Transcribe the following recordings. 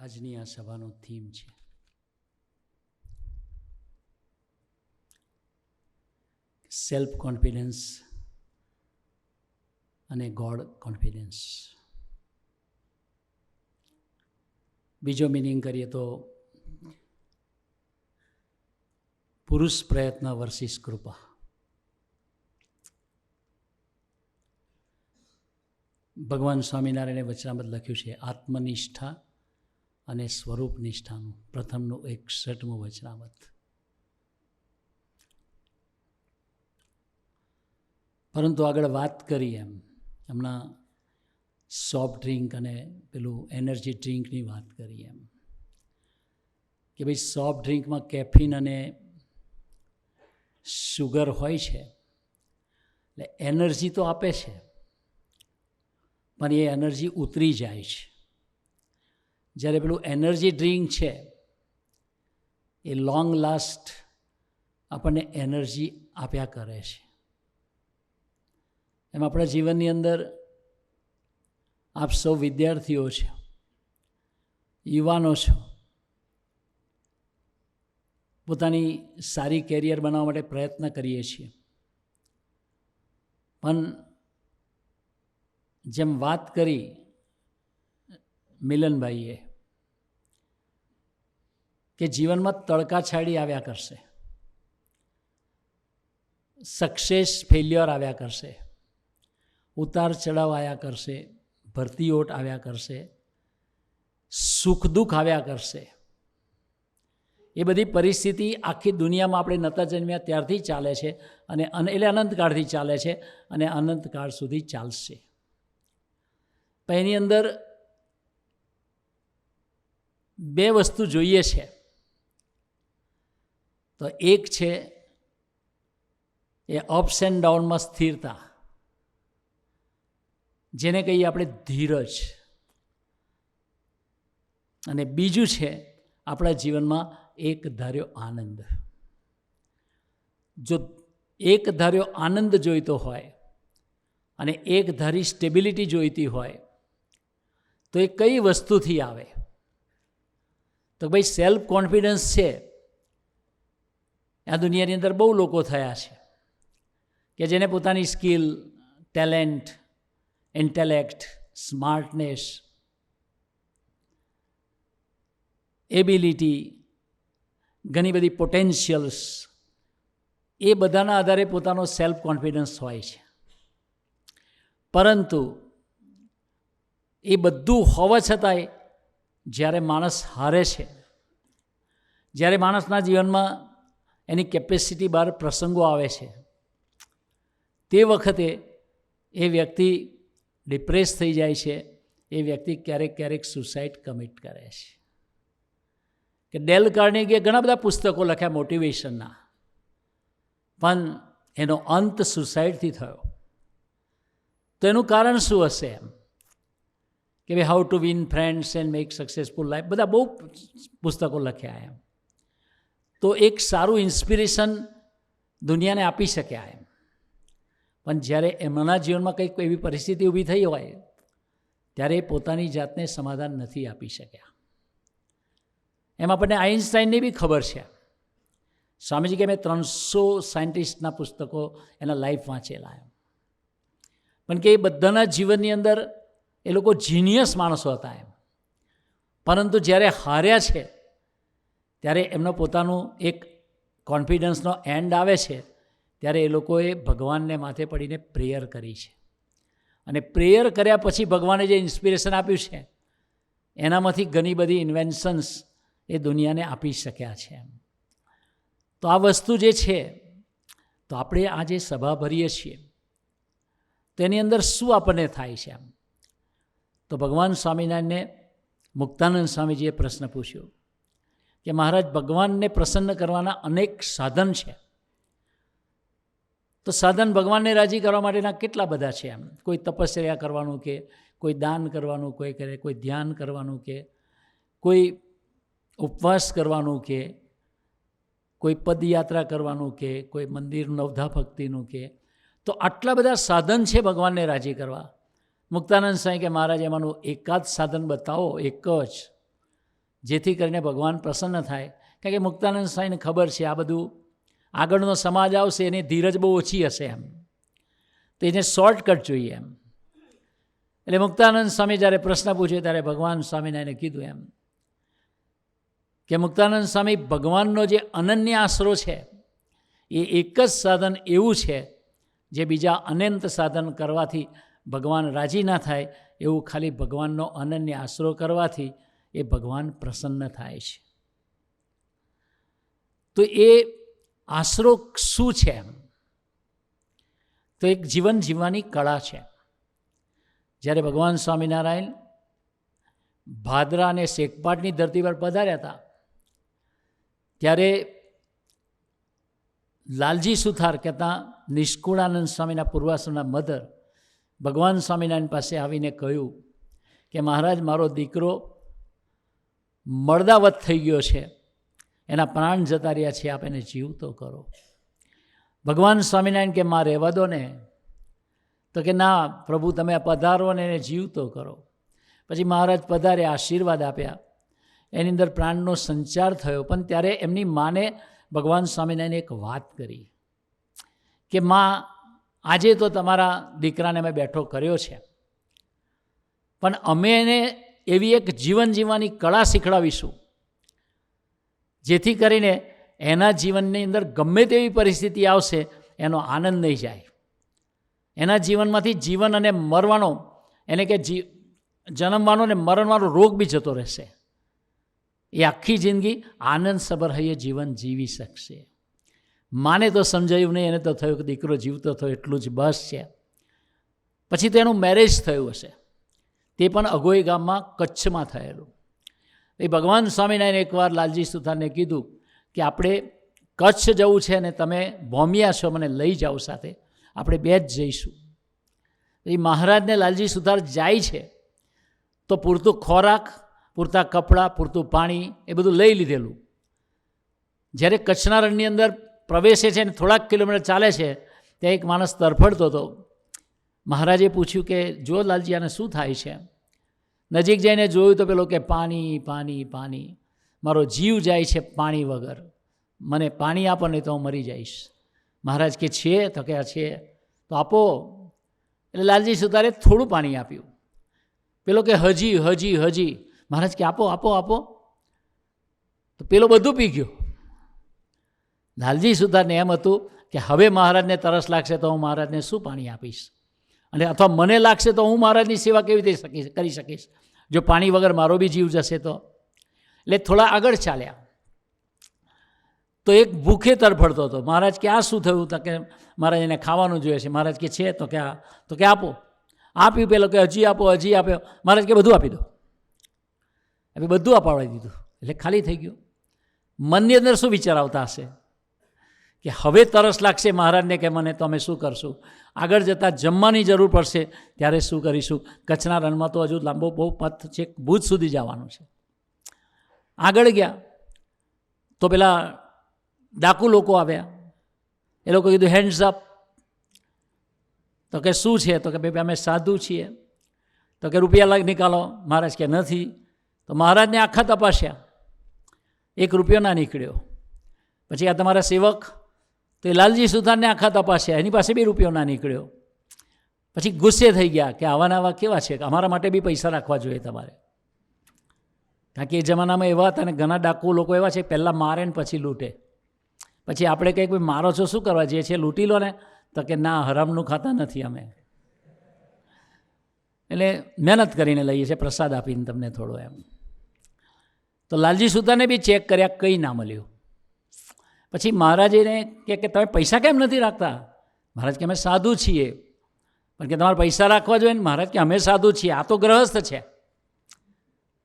આજની આ સભાનો થીમ છે સેલ્ફ કોન્ફિડન્સ અને ગોડ કોન્ફિડન્સ. બીજો મિનિંગ કરીએ તો પુરુષ પ્રયત્ન વર્સિસ કૃપા. ભગવાન સ્વામિનારાયણે વચનામૃત લખ્યું છે આત્મનિષ્ઠા અને સ્વરૂપ નિષ્ઠાનું પ્રથમનું 61મું વચનામૃત. પરંતુ આગળ વાત કરી હમણાં સોફ્ટ ડ્રિંક અને પેલું એનર્જી ડ્રિંકની વાત કરી કે ભાઈ સોફ્ટ ડ્રિંકમાં કેફીન અને શુગર હોય છે એટલે એનર્જી તો આપે છે પણ એ એનર્જી ઉતરી જાય છે. જ્યારે પેલું એનર્જી ડ્રિંક છે એ લોંગ લાસ્ટ આપણને એનર્જી આપ્યા કરે છે. એમ આપણા જીવનની અંદર આપ સૌ વિદ્યાર્થીઓ છો, યુવાનો છો, પોતાની સારી કેરિયર બનાવવા માટે પ્રયત્ન કરીએ છીએ. પણ જેમ વાત કરી મિલનભાઈએ કે જીવનમાં તડકાછાડી આવ્યા કરશે, સક્સેસ ફેલ્યોર આવ્યા કરશે, ઉતાર ચઢાવ આવ્યા કરશે, ભરતી ઓટ આવ્યા કરશે, સુખ દુઃખ આવ્યા કરશે. એ બધી પરિસ્થિતિ આખી દુનિયામાં આપણે નતા જન્મ્યા ત્યારથી ચાલે છે અને એટલે અનંતકાળથી ચાલે છે અને અનંતકાળ સુધી ચાલશે. પણ એની અંદર બે વસ્તુ જોઈએ છે. તો એક છે એ અપ્સ એન્ડ ડાઉનમાં સ્થિરતા, જેને કહીએ આપણે ધીરજ, અને બીજું છે આપણા જીવનમાં એક ધાર્યો આનંદ. જો એક ધાર્યો આનંદ જોઈતો હોય અને એક ધારી સ્ટેબિલિટી જોઈતી હોય તો એ કઈ વસ્તુથી આવે? તો ભાઈ સેલ્ફ કોન્ફિડન્સ છે. આ દુનિયાની અંદર બહુ લોકો થયા છે કે જેને પોતાની skill, talent, intellect, smartness, ability, ઘણી બધી પોટેન્શિયલ્સ, એ બધાના આધારે પોતાનો સેલ્ફ કોન્ફિડન્સ હોય છે. પરંતુ એ બધું હોવા છતાંય જ્યારે માણસ હારે છે, જ્યારે માણસના જીવનમાં એની કેપેસિટી બહાર પ્રસંગો આવે છે, તે વખતે એ વ્યક્તિ ડિપ્રેસ થઈ જાય છે. એ વ્યક્તિ ક્યારેક સુસાઇડ કમિટ કરે છે. કે ડેલ કાર્નેગીએ ઘણા બધા પુસ્તકો લખ્યા મોટિવેશનના, પણ એનો અંત સુસાઇડથી થયો. તો એનું કારણ શું હશે? કે ભાઈ how to win friends and make successful life, બધા બહુ પુસ્તકો લખ્યા તો એક સારું ઇન્સ્પિરેશન દુનિયાને આપી શક્યા પણ જ્યારે એમના જીવનમાં કંઈક એવી પરિસ્થિતિ ઊભી થઈ હોય ત્યારે પોતાની જાતને સમાધાન નથી આપી શક્યા. એમ આપણને આઇન્સ્ટાઈનની બી ખબર છે. સ્વામીજી કે મેં 300 સાયન્ટિસ્ટના પુસ્તકો એના લાઈફ વાંચેલા પણ કે એ બધાના જીવનની અંદર એ લોકો જીનિયસ માણસો હતા પરંતુ જ્યારે હાર્યા છે ત્યારે એમનો પોતાનું એક કોન્ફિડન્સનો એન્ડ આવે છે ત્યારે એ લોકોએ ભગવાનને માથે પડીને પ્રેયર કરી છે. અને પ્રેયર કર્યા પછી ભગવાને જે ઇન્સ્પિરેશન આપ્યું છે એનામાંથી ઘણી બધી ઇન્વેન્શન્સ એ દુનિયાને આપી શક્યા છે. તો આ વસ્તુ જે છે, તો આપણે આ જે સભા ભરીએ છીએ તેની અંદર શું આપણને થાય છે? તો ભગવાન સ્વામિનારાયણને મુક્તાનંદ સ્વામીજીએ પ્રશ્ન પૂછ્યો કે મહારાજ, ભગવાનને પ્રસન્ન કરવાના અનેક સાધન છે, તો સાધન ભગવાનને રાજી કરવા માટેના કેટલા બધા છે? કોઈ તપસ્યા કરવાનું, કે કોઈ દાન કરવાનું, કોઈ ધ્યાન કરવાનું, કે કોઈ ઉપવાસ કરવાનું, કે કોઈ પદયાત્રા કરવાનું, કે કોઈ મંદિર નવધા ભક્તિનું, કે તો આટલા બધા સાધન છે ભગવાનને રાજી કરવા. મુક્તાનંદ સ્વામી કે મહારાજ એમાંનું એકાદ સાધન બતાવો, એક જ. જેથી કરીને ભગવાન પ્રસન્ન થાય. કારણ કે મુક્તાનંદ સ્વામીને ખબર છે આ બધું આગળનો સમાજ આવશે એની ધીરજ બહુ ઓછી હશે એમ, તો એને શોર્ટકટ જોઈએ એમ. એટલે મુક્તાનંદ સ્વામી જ્યારે પ્રશ્ન પૂછ્યો ત્યારે ભગવાન સ્વામિનારાયણે કીધું એમ કે મુક્તાનંદ સ્વામી, ભગવાનનો જે અનન્ય આશરો છે એ એક જ સાધન એવું છે જે બીજા અનંત સાધન કરવાથી ભગવાન રાજી ના થાય, એવું ખાલી ભગવાનનો અનન્ય આશરો કરવાથી એ ભગવાન પ્રસન્ન થાય છે. તો એ આશરો શું છે એમ? તો એક જીવન જીવવાની કળા છે. જ્યારે ભગવાન સ્વામિનારાયણ ભાદરા અને શેખપાટની ધરતી પર પધાર્યા હતા ત્યારે લાલજી સુથાર કહેતા નિષ્કુળાનંદ સ્વામીના પૂર્વાશ્રમના મધર ભગવાન સ્વામિનારાયણ પાસે આવીને કહ્યું કે મહારાજ, મારો દીકરો મરદાવત થઈ ગયો છે, એના પ્રાણ જતા રહ્યા છે, આપ એને જીવતો કરો. ભગવાન સ્વામિનારાયણ કે માં રહેવા દો ને. તો કે ના પ્રભુ, તમે પધારો ને એને જીવતો કરો. પછી મહારાજ પધાર્યા, આશીર્વાદ આપ્યા, એની અંદર પ્રાણનો સંચાર થયો. પણ ત્યારે એમની માને ભગવાન સ્વામિનારાયણે એક વાત કરી કે માં, આજે તો તમારા દીકરાને મેં બેઠો કર્યો છે, પણ અમે એને એવી એક જીવન જીવવાની કળા શીખડાવીશું જેથી કરીને એના જીવનની અંદર ગમે તેવી પરિસ્થિતિ આવશે એનો આનંદ નહીં જાય. એના જીવનમાંથી જીવન અને મરવાનો, એને કે જન્મવાનો ને મરણવાનો રોગ બી જતો રહેશે. એ આખી જિંદગી આનંદસભર હૈયે જીવન જીવી શકશે. માને તો સમજાયું નહીં, એને તો થયું કે દીકરો જીવતો થયો એટલું જ બસ છે. પછી તો એનું મેરેજ થયું હશે, તે પણ અગોઈ ગામમાં કચ્છમાં થયેલું. એ ભગવાન સ્વામિનારાયણ એકવાર લાલજી સુથારને કીધું કે આપણે કચ્છ જવું છે અને તમે ભોમિયા છો, મને લઈ જાઓ સાથે, આપણે બે જ જઈશું. એ મહારાજને લાલજી સુથાર જાય છે તો પૂરતું ખોરાક, પૂરતા કપડાં, પૂરતું પાણી એ બધું લઈ લીધેલું. જ્યારે કચ્છના રણની અંદર પ્રવેશે છે અને થોડાક કિલોમીટર ચાલે છે ત્યાં એક માણસ તરફડતો હતો. મહારાજે પૂછ્યું કે જો લાલજી, આને શું થાય છે? નજીક જઈને જોયું તો પેલો કે પાણી પાણી પાણી, મારો જીવ જાય છે પાણી વગર, મને પાણી આપો નહીં તો હું મરી જઈશ. મહારાજ કે છે? તો કે છે. તો આપો. એટલે લાલજી સુતારે થોડું પાણી આપ્યું. પેલો કે હજી હજી હજી. મહારાજ કે આપો આપો આપો. તો પેલો બધું પી ગયો. લાલજી સુતારને એમ હતું કે હવે મહારાજને તરસ લાગશે તો હું મહારાજને શું પાણી આપીશ, અને અથવા મને લાગશે તો હું મહારાજની સેવા કેવી રીતે કરી શકીશ જો પાણી વગર મારો બી જીવ જશે તો. એટલે થોડા આગળ ચાલ્યા તો એક ભૂખે તરફડતો હતો. મહારાજ કે આ શું થયું? તો કે મહારાજ એને ખાવાનું જોઈએ છે. મહારાજ કે છે? તો કે આપો. આપ્યું. પેલો કે હજી આપો હજી આપ્યો. મહારાજ કે બધું આપી દો. હવે બધું અપાવડી દીધું. એટલે ખાલી થઈ ગયું. મનની અંદર શું વિચાર આવતા હશે કે હવે તરસ લાગશે મહારાજને કે મને, તો અમે શું કરશું? આગળ જતાં જમવાની જરૂર પડશે ત્યારે શું કરીશું? કચ્છના રણમાં તો હજુ લાંબો બહુ પથ છે, ભુજ સુધી જવાનું છે. આગળ ગયા તો પેલા ડાકુ લોકો આવ્યા. એ લોકો કીધું હેન્ડ્સ અપ. તો કે શું છે? તો કે ભાઈ અમે સાધુ છીએ. તો કે રૂપિયા નિકાલો. મહારાજ કે નથી. તો મહારાજને આખા તપાસ્યા, એક રૂપિયો ના નીકળ્યો. પછી આ તમારા સેવક, તો એ લાલજી સુથારને આખા તપાસ્યા, એની પાસે બી રૂપિયો ના નીકળ્યો. પછી ગુસ્સે થઈ ગયા કે આવાના આવા કેવા છે, અમારા માટે બી પૈસા રાખવા જોઈએ તમારે. કારણ કે એ જમાનામાં એવા હતા ને ઘણા ડાકુ લોકો એવા છે, પહેલાં મારે ને પછી લૂંટે. પછી આપણે કંઈક ભાઈ મારો છો શું કરવા, જે છે લૂંટી લો ને. તો કે ના, હરામનું ખાતા નથી અમે, એટલે મહેનત કરીને લઈએ છીએ, પ્રસાદ આપીને તમને થોડો એમ. તો લાલજી સુથારને બી ચેક કર્યા, કંઈ ના મળ્યું. પછી મહારાજને કે તમે પૈસા કેમ નથી રાખતા? મહારાજ કે અમે સાધુ છીએ. પણ કે તમારે પૈસા રાખવા જોઈએ ને? મહારાજ કે અમે સાધુ છીએ, આ તો ગ્રહસ્થ છે.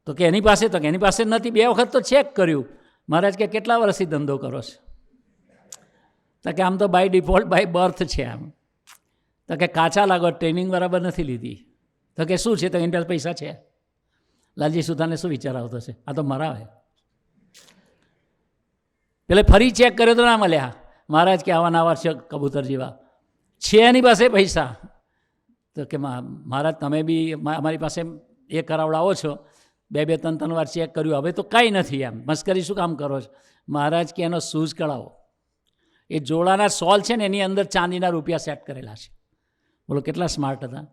તો કે એની પાસે? તો કે એની પાસે નથી, 2 વખત તો ચેક કર્યું. મહારાજ કે કેટલા વર્ષથી ધંધો કરો છો? તો કે આમ તો બાય ડિફોલ્ટ બાય બર્થ છે આમ. તો કે કાચા લાગો, ટ્રેનિંગ બરાબર નથી લીધી. તો કે શું છે? તો એની પાસે પૈસા છે. લાલજી સુથારને શું વિચાર આવતો છે? આ તો મરાવે. પેલે ફરી ચેક કર્યો તો ના મળ્યા. મહારાજ કે આવા નાવા છે કબૂતર જેવા, છે એની પાસે પૈસા. તો કે મહારાજ તમે બી અમારી પાસે એ કરાવડાવો છો, બે 3 વાર ચેક કર્યું, હવે તો કાંઈ નથી, એમ મસ્કરી શું કામ કરો છો? મહારાજ કે એનો શૂઝ કઢાવો. એ જોડાના સોલ છે ને એની અંદર ચાંદીના રૂપિયા સેટ કરેલા છે. બોલો કેટલા સ્માર્ટ હતા.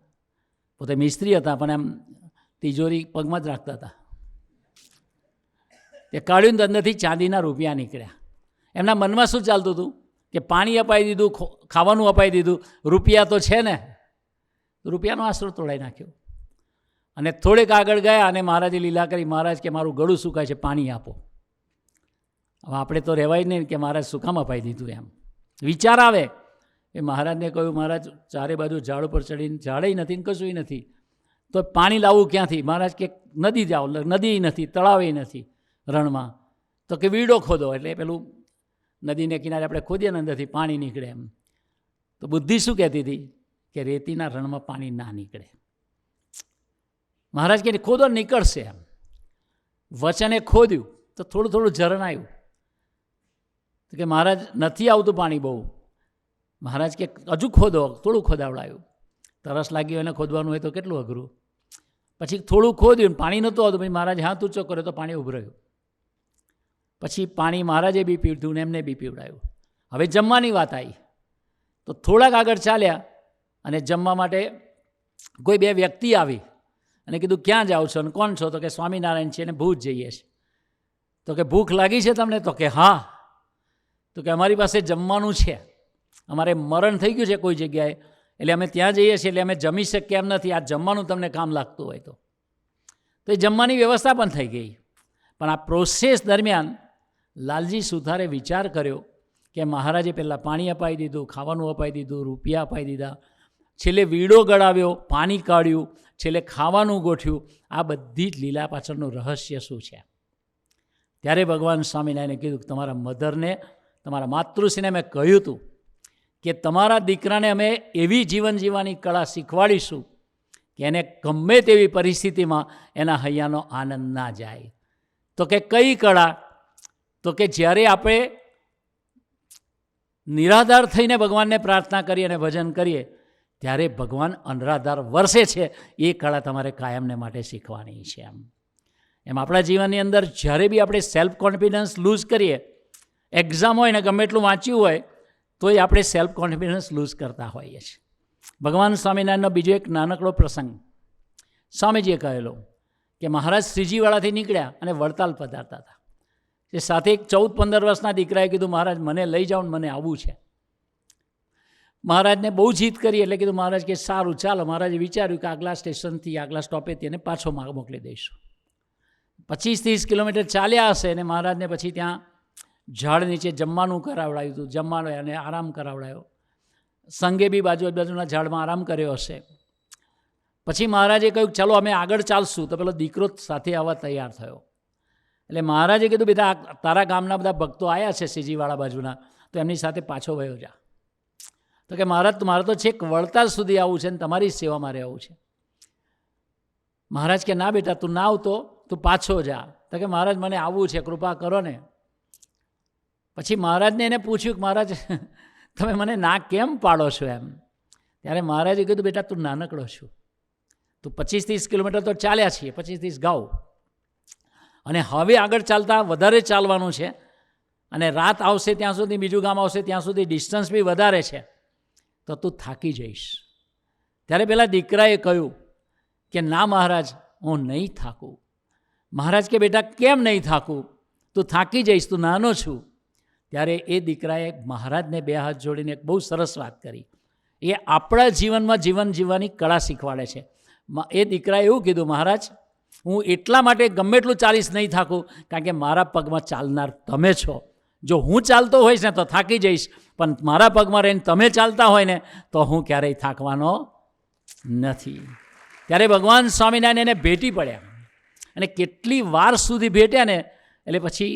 પોતે મિસ્ત્રી હતા પણ એમ તિજોરી પગમાં જ રાખતા હતા. એ કાઢ્યું ને અંદરથી ચાંદીના રૂપિયા નીકળ્યા. એમના મનમાં શું ચાલતું હતું કે પાણી અપાઈ દીધું, ખાવાનું અપાઈ દીધું, રૂપિયા તો છે ને. રૂપિયાનો આશરો તોડાઈ નાખ્યો. અને થોડેક આગળ ગયા અને મહારાજે લીલા કરી, મહારાજ કે મારું ગળું સુકાય છે, પાણી આપો. હવે આપણે તો રહેવાય નહીં કે મહારાજ શું કામ અપાઈ દીધું, એમ વિચાર આવે. એ મહારાજને કહ્યું, મહારાજ ચારે બાજુ ઝાડ ઉપર ચડીને ઝાડે નથી ને કશું નથી, તો પાણી લાવવું ક્યાંથી? મહારાજ કે નદી જાઓ. નદી નથી, તળાવે નથી રણમાં. તો કે વીડો ખોદો. એટલે પેલું નદીને કિનારે આપણે ખોદીએ ને અંદરથી પાણી નીકળે. એમ તો બુદ્ધિ શું કહેતી હતી કે રેતીના રણમાં પાણી ના નીકળે. મહારાજ કે ખોદો નીકળશે. એમ વચને ખોદ્યું તો થોડું થોડું ઝરણ આવ્યું. તો કે મહારાજ નથી આવતું પાણી બહુ. મહારાજ કે હજુ ખોદો. થોડું ખોદાવડાયું. તરસ લાગી હોય એને ખોદવાનું હોય તો કેટલું અઘરું. પછી થોડું ખોદ્યું, પાણી નહોતું આવતું. પછી મહારાજ હાથ ઊંચો કર્યો તો પાણી ઉભરાયું. પછી પાણી મહારાજે બી પીવડ્યું ને એમને બી પીવડાયું. હવે જમવાની વાત આવી તો થોડાક આગળ ચાલ્યા અને જમવા માટે કોઈ 2 વ્યક્તિ આવી અને કીધું ક્યાં જાઓ છો અને કોણ છો? તો કે સ્વામિનારાયણ છે અને ભૂજ જઈએ છીએ. તો કે ભૂખ લાગી છે તમને? તો કે હા. તો કે અમારી પાસે જમવાનું છે, અમારે મરણ થઈ ગયું છે કોઈ જગ્યાએ, એટલે અમે ત્યાં જઈએ છીએ, એટલે અમે જમી શકીએ એમ નથી. આ જમવાનું તમને કામ લાગતું હોય તો એ જમવાની વ્યવસ્થા પણ થઈ ગઈ. પણ આ પ્રોસેસ દરમિયાન લાલજી સુથારે વિચાર કર્યો કે મહારાજે પહેલાં પાણી અપાઈ દીધું, ખાવાનું અપાઈ દીધું, રૂપિયા અપાઈ દીધા, છેલ્લે વીડો ગળાવ્યો, પાણી કાઢ્યું, છેલ્લે ખાવાનું ગોઠવ્યું. આ બધી જ લીલા પાછળનું રહસ્ય શું છે? ત્યારે ભગવાન સ્વામિનારાયણે કીધું કે તમારા મધરને, તમારા માતૃશ્રીને મેં કહ્યું હતું કે તમારા દીકરાને અમે એવી જીવન જીવવાની કળા શીખવાડીશું કે એને ગમે તેવી પરિસ્થિતિમાં એના હૈયાનો આનંદ ના જાય. તો કે કઈ કળા? તો કે જ્યારે આપણે નિરાધાર થઈને ભગવાનને પ્રાર્થના કરીએ અને ભજન કરીએ ત્યારે ભગવાન અનરાધાર વરસે છે. એ કળા તમારે કાયમને માટે શીખવાની છે. એમ આપણા જીવનની અંદર જ્યારે બી આપણે સેલ્ફ કોન્ફિડન્સ લૂઝ કરીએ, એક્ઝામ હોય ને ગમે એટલું વાંચ્યું હોય તોય આપણે સેલ્ફ કોન્ફિડન્સ લૂઝ કરતા હોઈએ છીએ. ભગવાન સ્વામિનારાયણનો બીજો એક નાનકડો પ્રસંગ સ્વામીજીએ કહેલો કે મહારાજ શ્રીજીવાળાથી નીકળ્યા અને વડતાલ પધારતા હતા. એ સાથે એક 14-15 વર્ષના દીકરાએ કીધું મહારાજ મને લઈ જાઓ ને મને આવવું છે. મહારાજને બહુ જીદ કરી એટલે કીધું મહારાજ કે સારું ચાલો. મહારાજે વિચાર્યું કે આગલા સ્ટેશનથી આગલા સ્ટોપેથી એને પાછો મોકલી દઈશું. 25-30 કિલોમીટર ચાલ્યા હશે અને મહારાજને પછી ત્યાં ઝાડ નીચે જમવાનું કરાવડાવ્યું હતું. જમવાનું અને આરામ કરાવડાયો. સંઘે બી બાજુના ઝાડમાં આરામ કર્યો હશે. પછી મહારાજે કહ્યું ચાલો અમે આગળ ચાલશું. તો પેલો દીકરો સાથે આવવા તૈયાર થયો. એટલે મહારાજે કીધું બેટા તારા ગામના બધા ભક્તો આવ્યા છે શ્રીજીવાળા બાજુના, તો એમની સાથે પાછો વયો જા. તો કે મહારાજ મારે તો છેક વડતાલ સુધી આવવું છે ને તમારી સેવામાં રહેવું છે. મહારાજ કે ના બેટા તું ના આવતો, તું પાછો જા. તો કે મહારાજ મને આવવું છે, કૃપા કરો ને. પછી મહારાજને એને પૂછ્યું કે મહારાજ તમે મને ના કેમ પાડો છો એમ? ત્યારે મહારાજે કીધું બેટા તું નાનકડો છું, તું 25-30 કિલોમીટર તો ચાલ્યા છીએ, 25-30 ગાઉ, અને હવે આગળ ચાલતા વધારે ચાલવાનું છે અને રાત આવશે ત્યાં સુધી, બીજું ગામ આવશે ત્યાં સુધી ડિસ્ટન્સ બી વધારે છે, તો તું થાકી જઈશ. ત્યારે પેલા દીકરાએ કહ્યું કે ના મહારાજ હું નહીં થાકું. મહારાજ કે બેટા કેમ નહીં થાકું? તું થાકી જઈશ, તું નાનો છું. ત્યારે એ દીકરાએ મહારાજને 2 હાથ જોડીને એક બહુ સરસ વાત કરી. એ આપણા જીવનમાં જીવન જીવવાની કળા શીખવાડે છે. એ દીકરાએ એવું કીધું મહારાજ હું એટલા માટે ગમે એટલું ચાલીશ નહીં થાકું કારણ કે મારા પગમાં ચાલનાર તમે છો. જો હું ચાલતો હોઈશ ને તો થાકી જઈશ, પણ મારા પગમાં રહીને તમે ચાલતા હોય ને તો હું ક્યારેય થાકવાનો નથી. ત્યારે ભગવાન સ્વામિનારાયણ એને ભેટી પડ્યા અને કેટલી વાર સુધી ભેટ્યા ને એટલે પછી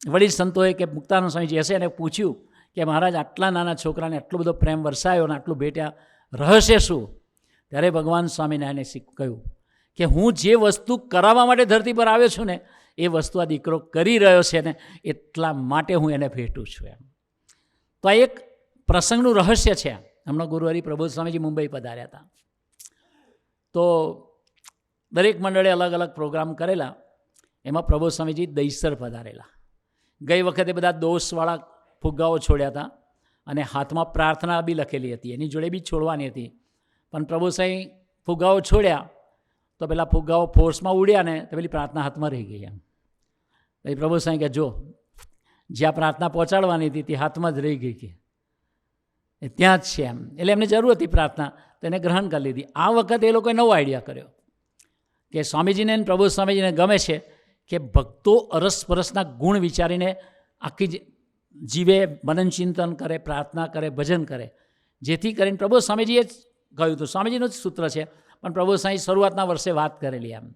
વડીલ સંતોએ કે મુક્તાનંદ સ્વામીજી હશે એને પૂછ્યું કે મહારાજ આટલા નાના છોકરાને આટલો બધો પ્રેમ વરસાયો અને આટલું ભેટ્યા, રહસ્ય શું? ત્યારે ભગવાન સ્વામિનારાયણે કહ્યું કે હું જે વસ્તુ કરાવવા માટે ધરતી પર આવ્યો છું ને એ વસ્તુ આ દીકરો કરી રહ્યો છે ને એટલા માટે હું એને ભેટું છું એમ. તો આ એક પ્રસંગનું રહસ્ય છે. હમણાં ગુરુહરિ પ્રબોધ સ્વામીજી મુંબઈ પધાર્યા હતા. તો દરેક મંડળે અલગ અલગ પ્રોગ્રામ કરેલા. એમાં પ્રભુ સ્વામીજી દહીસર પધારેલા. ગઈ વખતે બધા દોષવાળા ફુગ્ગાઓ છોડ્યા હતા અને હાથમાં પ્રાર્થના બી લખેલી હતી, એની જોડે બી છોડવાની હતી. પણ પ્રભુ સ્વામી ફુગ્ગાઓ છોડ્યા તો પેલા ફુગ્ગાઓ ફોર્સમાં ઉડ્યા ને તો પેલી પ્રાર્થના હાથમાં રહી ગઈ. એમ પછી પ્રભુ સ્વામી કે જો જ્યાં પ્રાર્થના પહોંચાડવાની હતી તે હાથમાં જ રહી ગઈ, કે એ ત્યાં જ છે એમ. એટલે એમને જરૂર હતી પ્રાર્થના, તો એને ગ્રહણ કરી લીધી. આ વખતે એ લોકોએ નવો આઈડિયા કર્યો કે સ્વામીજીને પ્રભુ સ્વામીજીને ગમે છે કે ભક્તો અરસપરસના ગુણ વિચારીને આખી જીવે, મનન ચિંતન કરે, પ્રાર્થના કરે, ભજન કરે, જેથી કરીને પ્રભુ સ્વામીજીએ જ કહ્યું હતું, સ્વામીજીનું જ સૂત્ર છે, પણ પ્રભુ સ્વામી શરૂઆતના વર્ષે વાત કરેલી એમ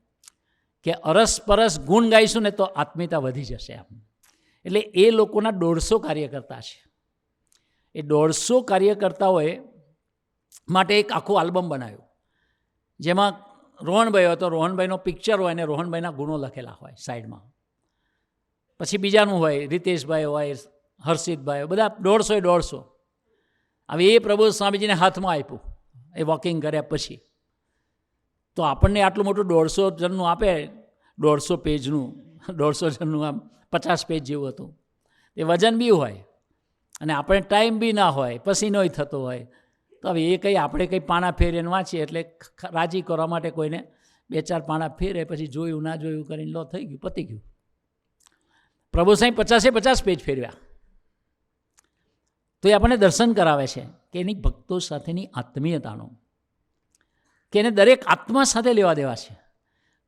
કે અરસપરસ ગુણ ગાઈશું ને તો આત્મીયતા વધી જશે એમ. એટલે એ લોકોના 150 કાર્યકર્તા છે. એ 150 કાર્યકર્તાઓએ માટે એક આખું આલ્બમ બનાવ્યું, જેમાં રોહનભાઈ હોય તો રોહનભાઈનો પિક્ચર હોય અને રોહનભાઈના ગુણો લખેલા હોય સાઈડમાં. પછી બીજાનું હોય, રીતેશભાઈ હોય, હર્ષિતભાઈ, બધા 150. હવે એ પ્રભુ સ્વામીજીને હાથમાં આપ્યું એ વોકિંગ કર્યા પછી. તો આપણને આટલું મોટું 150 જણનું આપે, 150 પેજનું, 150 જણનું, આમ 50 પેજ જેવું હતું. એ વજન બી હોય અને આપણે ટાઈમ બી ના હોય, પસીનોય થતો હોય. તો હવે એ કંઈ આપણે કંઈ પાના ફેરીને વાંચીએ એટલે રાજી કરવા માટે કોઈને 2-4 પાના ફેરે, પછી જોયું ના જોયું કરીને લો થઈ ગયું, પતી ગયું. પ્રભુ સાહેબ 50 પેજ ફેરવ્યા. તો એ આપણને દર્શન કરાવે છે કે એની ભક્તો સાથેની આત્મીયતાનું, કે એને દરેક આત્મા સાથે લેવા દેવા છે.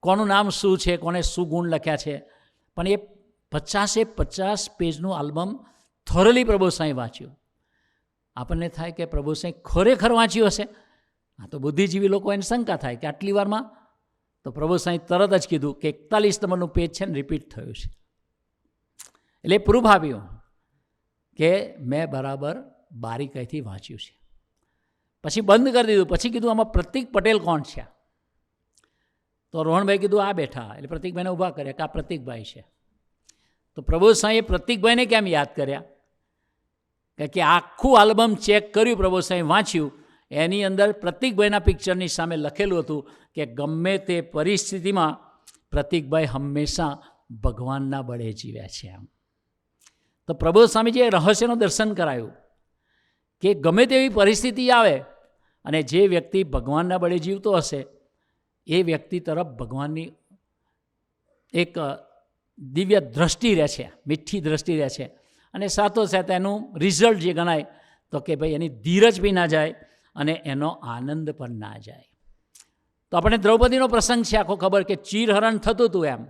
કોનું નામ શું છે, કોને શું ગુણ લખ્યા છે, પણ એ 50 પેજનું આલ્બમ થોરલી પ્રભુ સાંઈ વાંચ્યું. આપણને થાય કે પ્રભુ સાંઈ ખરેખર વાંચ્યું હશે? આ તો બુદ્ધિજીવી લોકો એને શંકા થાય કે આટલી વારમાં. તો પ્રભુ સાંઈ તરત જ કીધું કે 41 નંબરનું પેજ છે ને રિપીટ થયું છે. એટલે પ્રૂફ આપ્યું કે મેં બરાબર બારીકાઈથી વાંચ્યું છે. પછી બંધ કરી દીધું. પછી કીધું આમાં પ્રતિક પટેલ કોણ છે? તો રોહનભાઈ કીધું આ બેઠા. એટલે પ્રતિકભાઈને ઊભા કર્યા કે આ પ્રતિકભાઈ છે. તો પ્રભુ સાંઈએ પ્રતિકભાઈને કેમ યાદ કર્યા? કે આખું આલ્બમ ચેક કર્યું, પ્રભુ સાંઈ વાંચ્યું, એની અંદર પ્રતિકભાઈના પિક્ચરની સામે લખેલું હતું કે ગમે તે પરિસ્થિતિમાં પ્રતિકભાઈ હંમેશા ભગવાનના બળે જીવ્યા છે. આમ તો પ્રભુ સ્વામીજીએ રહસ્યનું દર્શન કરાયું કે ગમે તેવી પરિસ્થિતિ આવે અને જે વ્યક્તિ ભગવાનના બળે જીવતો હશે એ વ્યક્તિ તરફ ભગવાનની એક દિવ્ય દ્રષ્ટિ રહે છે, મીઠી દ્રષ્ટિ રહે છે. અને સાથોસાથ એનું રિઝલ્ટ જે ગણાય તો કે ભાઈ એની ધીરજ બી ના જાય અને એનો આનંદ પણ ના જાય. તો આપણે દ્રૌપદીનો પ્રસંગ છે આખો ખબર કે ચીરહરણ થતું હતું એમ.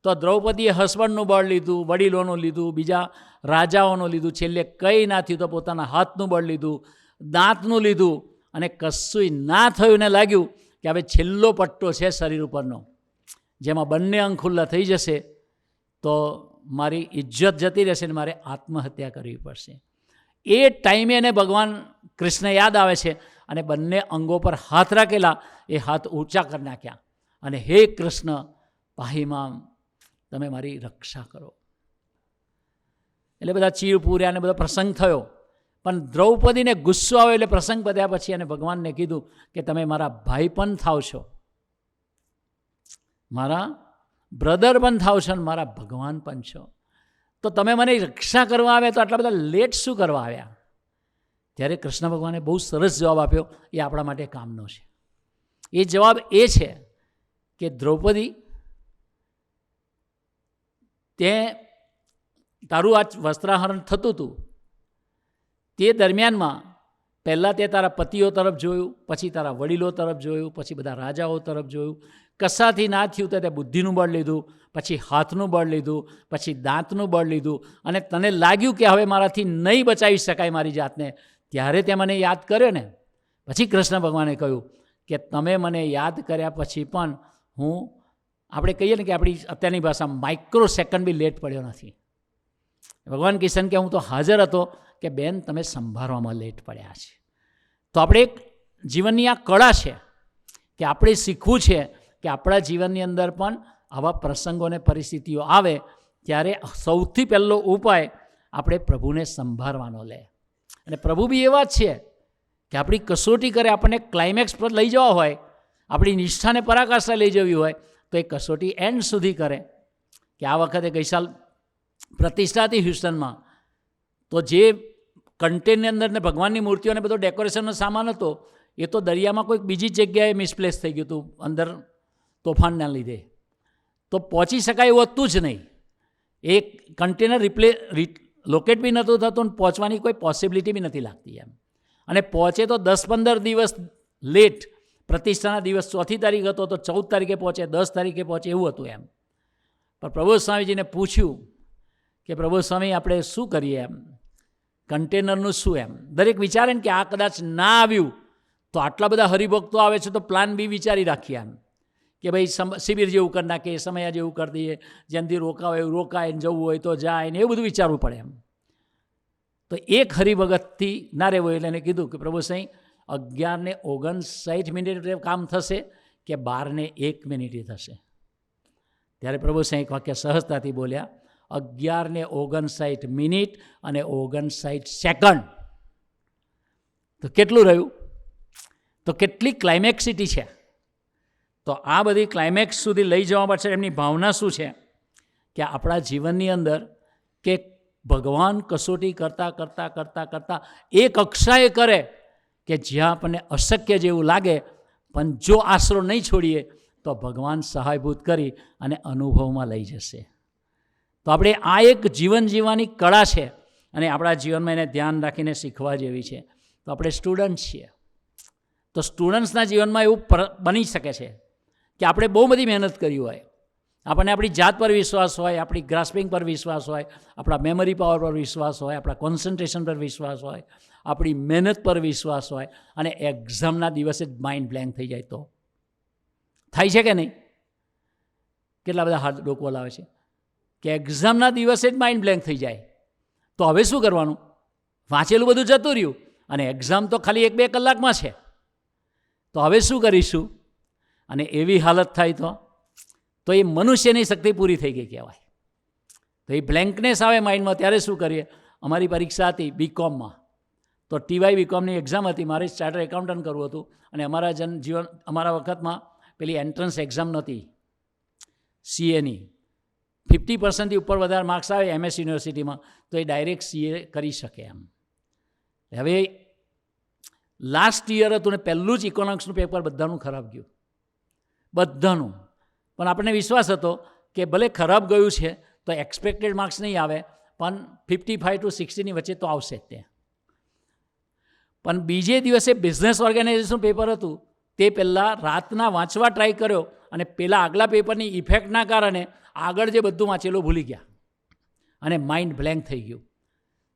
તો દ્રૌપદીએ હસબન્ડનું બળ લીધું, વડીલોનું લીધું, બીજા રાજાઓનું લીધું, છેલ્લે કંઈ ના થયું તો પોતાના હાથનું બળ લીધું, દાંતનું લીધું, અને કશુંય ના થયું ને લાગ્યું કે હવે છેલ્લો પટ્ટો છે શરીર ઉપરનો, જેમાં બંને અંગ ખુલ્લા થઈ જશે તો મારી ઇજ્જત જતી રહેશે ને મારે આત્મહત્યા કરવી પડશે. એ ટાઈમે એને ભગવાન કૃષ્ણ યાદ આવે છે અને બંને અંગો પર હાથ રાખેલા, એ હાથ ઊંચા કરી નાખ્યા અને હે કૃષ્ણ પાહીમામ, તમે મારી રક્ષા કરો. એટલે બધા ચીર પૂર્યા અને બધો પ્રસંગ થયો. પણ દ્રૌપદીને ગુસ્સો આવ્યો એટલે પ્રસંગ પત્યા પછી અને ભગવાનને કીધું કે તમે મારા ભાઈ પણ થાવ છો, મારા બ્રધર પણ થાવ છો અને મારા ભગવાન પણ છો, તો તમે મને રક્ષા કરવા આવ્યા તો આટલા બધા લેટ શું કરવા આવ્યા? ત્યારે કૃષ્ણ ભગવાને બહુ સરસ જવાબ આપ્યો, એ આપણા માટે કામનો છે. એ જવાબ એ છે કે દ્રૌપદી, તે તારું આ વસ્ત્રાહરણ થતું હતું તે દરમિયાનમાં પહેલાં તે તારા પતિઓ તરફ જોયું, પછી તારા વડીલો તરફ જોયું, પછી બધા રાજાઓ તરફ જોયું. કશાથી ના થયું તો તે બુદ્ધિનું બળ લીધું, પછી હાથનું બળ લીધું, પછી દાંતનું બળ લીધું, અને તને લાગ્યું કે હવે મારાથી નહીં બચાવી શકાય મારી જાતને, ત્યારે તે મને યાદ કર્યો ને. પછી કૃષ્ણ ભગવાને કહ્યું કે તમે મને યાદ કર્યા પછી પણ હું, આપણે કહીએ ને કે આપણી અત્યારની ભાષા માઇક્રો સેકન્ડ બી લેટ પડ્યો નથી. ભગવાન કિશન કે હું તો હાજર હતો કે બેન તમે સંભાળવામાં લેટ પડ્યા છે. તો આપણે એક જીવનની આ કળા છે કે આપણે શીખવું છે કે આપણા જીવનની અંદર પણ આવા પ્રસંગો અને પરિસ્થિતિઓ આવે ત્યારે સૌથી પહેલો ઉપાય આપણે પ્રભુને સંભાળવાનો લે. અને પ્રભુ બી એવા જ છે કે આપણી કસોટી કરે, આપણને ક્લાઇમેક્સ પર લઈ જવા હોય આપણી નિષ્ઠાને પરાકાષ્ઠા લઈ જવી હોય તો એ કસોટી એન્ડ સુધી કરે. કે આ વખતે ગઈ સાલ પ્રતિષ્ઠા હતી હ્યુસ્ટનમાં, તો જે કન્ટેનની અંદર ને ભગવાનની મૂર્તિઓ અને બધો ડેકોરેશનનો સામાન હતો એ તો દરિયામાં કોઈક બીજી જગ્યાએ મિસપ્લેસ થઈ ગયું હતું અંદર તોફાનના લીધે, તો પહોંચી શકાય એવું હતું જ નહીં. એ કન્ટેનર લોકેટ બી નહોતું થતું, પહોંચવાની કોઈ પોસિબિલિટી બી નથી લાગતી એમ. અને પહોંચે તો 10-15 દિવસ લેટ. પ્રતિષ્ઠાના દિવસ 4મી તારીખ હતો તો 14 તારીખે પહોંચે, 10 તારીખે પહોંચે એવું હતું એમ. પણ પ્રબોધ સ્વામીજીને પૂછ્યું કે પ્રબોધ સ્વામી આપણે શું કરીએ એમ, કન્ટેનરનું શું એમ. દરેક વિચારે ને કે આ કદાચ ના આવ્યું તો આટલા બધા હરિભક્તો આવે છે તો પ્લાન બી વિચારી રાખીએ એમ કે ભાઈ શિબિર જેવું કરી નાખીએ, સમયા જેવું કરી દઈએ, જેનાથી રોકાવે એવું રોકાય, ને જવું હોય તો જાય ને એવું બધું વિચારવું પડે એમ. તો એક હરિભગતથી ના રહેવો એટલે એને કીધું કે પ્રભુ સાંઈ 11:59 કામ થશે કે 12:01 થશે. ત્યારે પ્રભુ સાંઈ એક વાક્ય સહજતાથી બોલ્યા, 11:59 અને 59 સેકન્ડ. તો કેટલું રહ્યું? તો કેટલી ક્લાઇમેક્સિટી છે. તો આ બધી ક્લાઇમેક્સ સુધી લઈ જવા પાછળ એમની ભાવના શું છે કે આપણા જીવનની અંદર કે ભગવાન કસોટી કરતાં કરતાં કરતાં કરતાં એક કક્ષાએ કરે કે જ્યાં આપણને અશક્ય જેવું લાગે, પણ જો આશરો નહીં છોડીએ તો ભગવાન સહાયભૂત કરી અને અનુભવમાં લઈ જશે. તો આપણે આ એક જીવન જીવવાની કળા છે અને આપણા જીવનમાં એને ધ્યાન રાખીને શીખવા જેવી છે. તો આપણે સ્ટુડન્ટ છીએ, તો સ્ટુડન્ટ્સના જીવનમાં એવું બની શકે છે કે આપણે બહુ બધી મહેનત કરી હોય, આપણને આપણી જાત પર વિશ્વાસ હોય, આપણી ગ્રાસ્પિંગ પર વિશ્વાસ હોય, આપણા મેમરી પાવર પર વિશ્વાસ હોય, આપણા કોન્સન્ટ્રેશન પર વિશ્વાસ હોય, આપણી મહેનત પર વિશ્વાસ હોય, અને એક્ઝામના દિવસે જ માઇન્ડ બ્લેન્ક થઈ જાય તો થાય છે કે નહીં? કેટલા બધા હાથ ડોકો લાવે છે કે એક્ઝામના દિવસે જ માઇન્ડ બ્લેન્ક થઈ જાય. તો હવે શું કરવાનું? વાંચેલું બધું જતું રહ્યું અને એક્ઝામ તો ખાલી 1-2 કલાકમાં છે, તો હવે શું કરીશું? અને એવી હાલત થાય તો એ મનુષ્યની શક્તિ પૂરી થઈ ગઈ કહેવાય. તો એ બ્લેન્કનેસ આવે માઇન્ડમાં, ત્યારે શું કરીએ? અમારી પરીક્ષા હતી બીકોમમાં, તો ટીવાય બીકોમની એક્ઝામ હતી, મારે ચાર્ટર્ડ એકાઉન્ટન્ટ કરવું હતું અને અમારા વખતમાં પેલી એન્ટ્રન્સ એક્ઝામ નહોતી સીએની. 50%થી ઉપર વધારે માર્ક્સ આવે MS યુનિવર્સિટીમાં તો એ ડાયરેક્ટ CA કરી શકે એમ. હવે લાસ્ટ યર હતું ને પહેલું જ ઇકોનોમિક્સનું પેપર બધાનું ખરાબ ગયું, બધાનું. પણ આપણને વિશ્વાસ હતો કે ભલે ખરાબ ગયું છે તો એક્સપેક્ટેડ માર્ક્સ નહીં આવે, પણ 55 to 60ની વચ્ચે તો આવશે જ તે. પણ બીજે દિવસે બિઝનેસ ઓર્ગેનાઇઝેશનનું પેપર હતું, તે પહેલાં રાતના વાંચવા ટ્રાય કર્યો અને પેલા આગલા પેપરની ઇફેક્ટના કારણે આગળ જે બધું વાંચેલું ભૂલી ગયા અને માઇન્ડ બ્લેન્ક થઈ ગયું.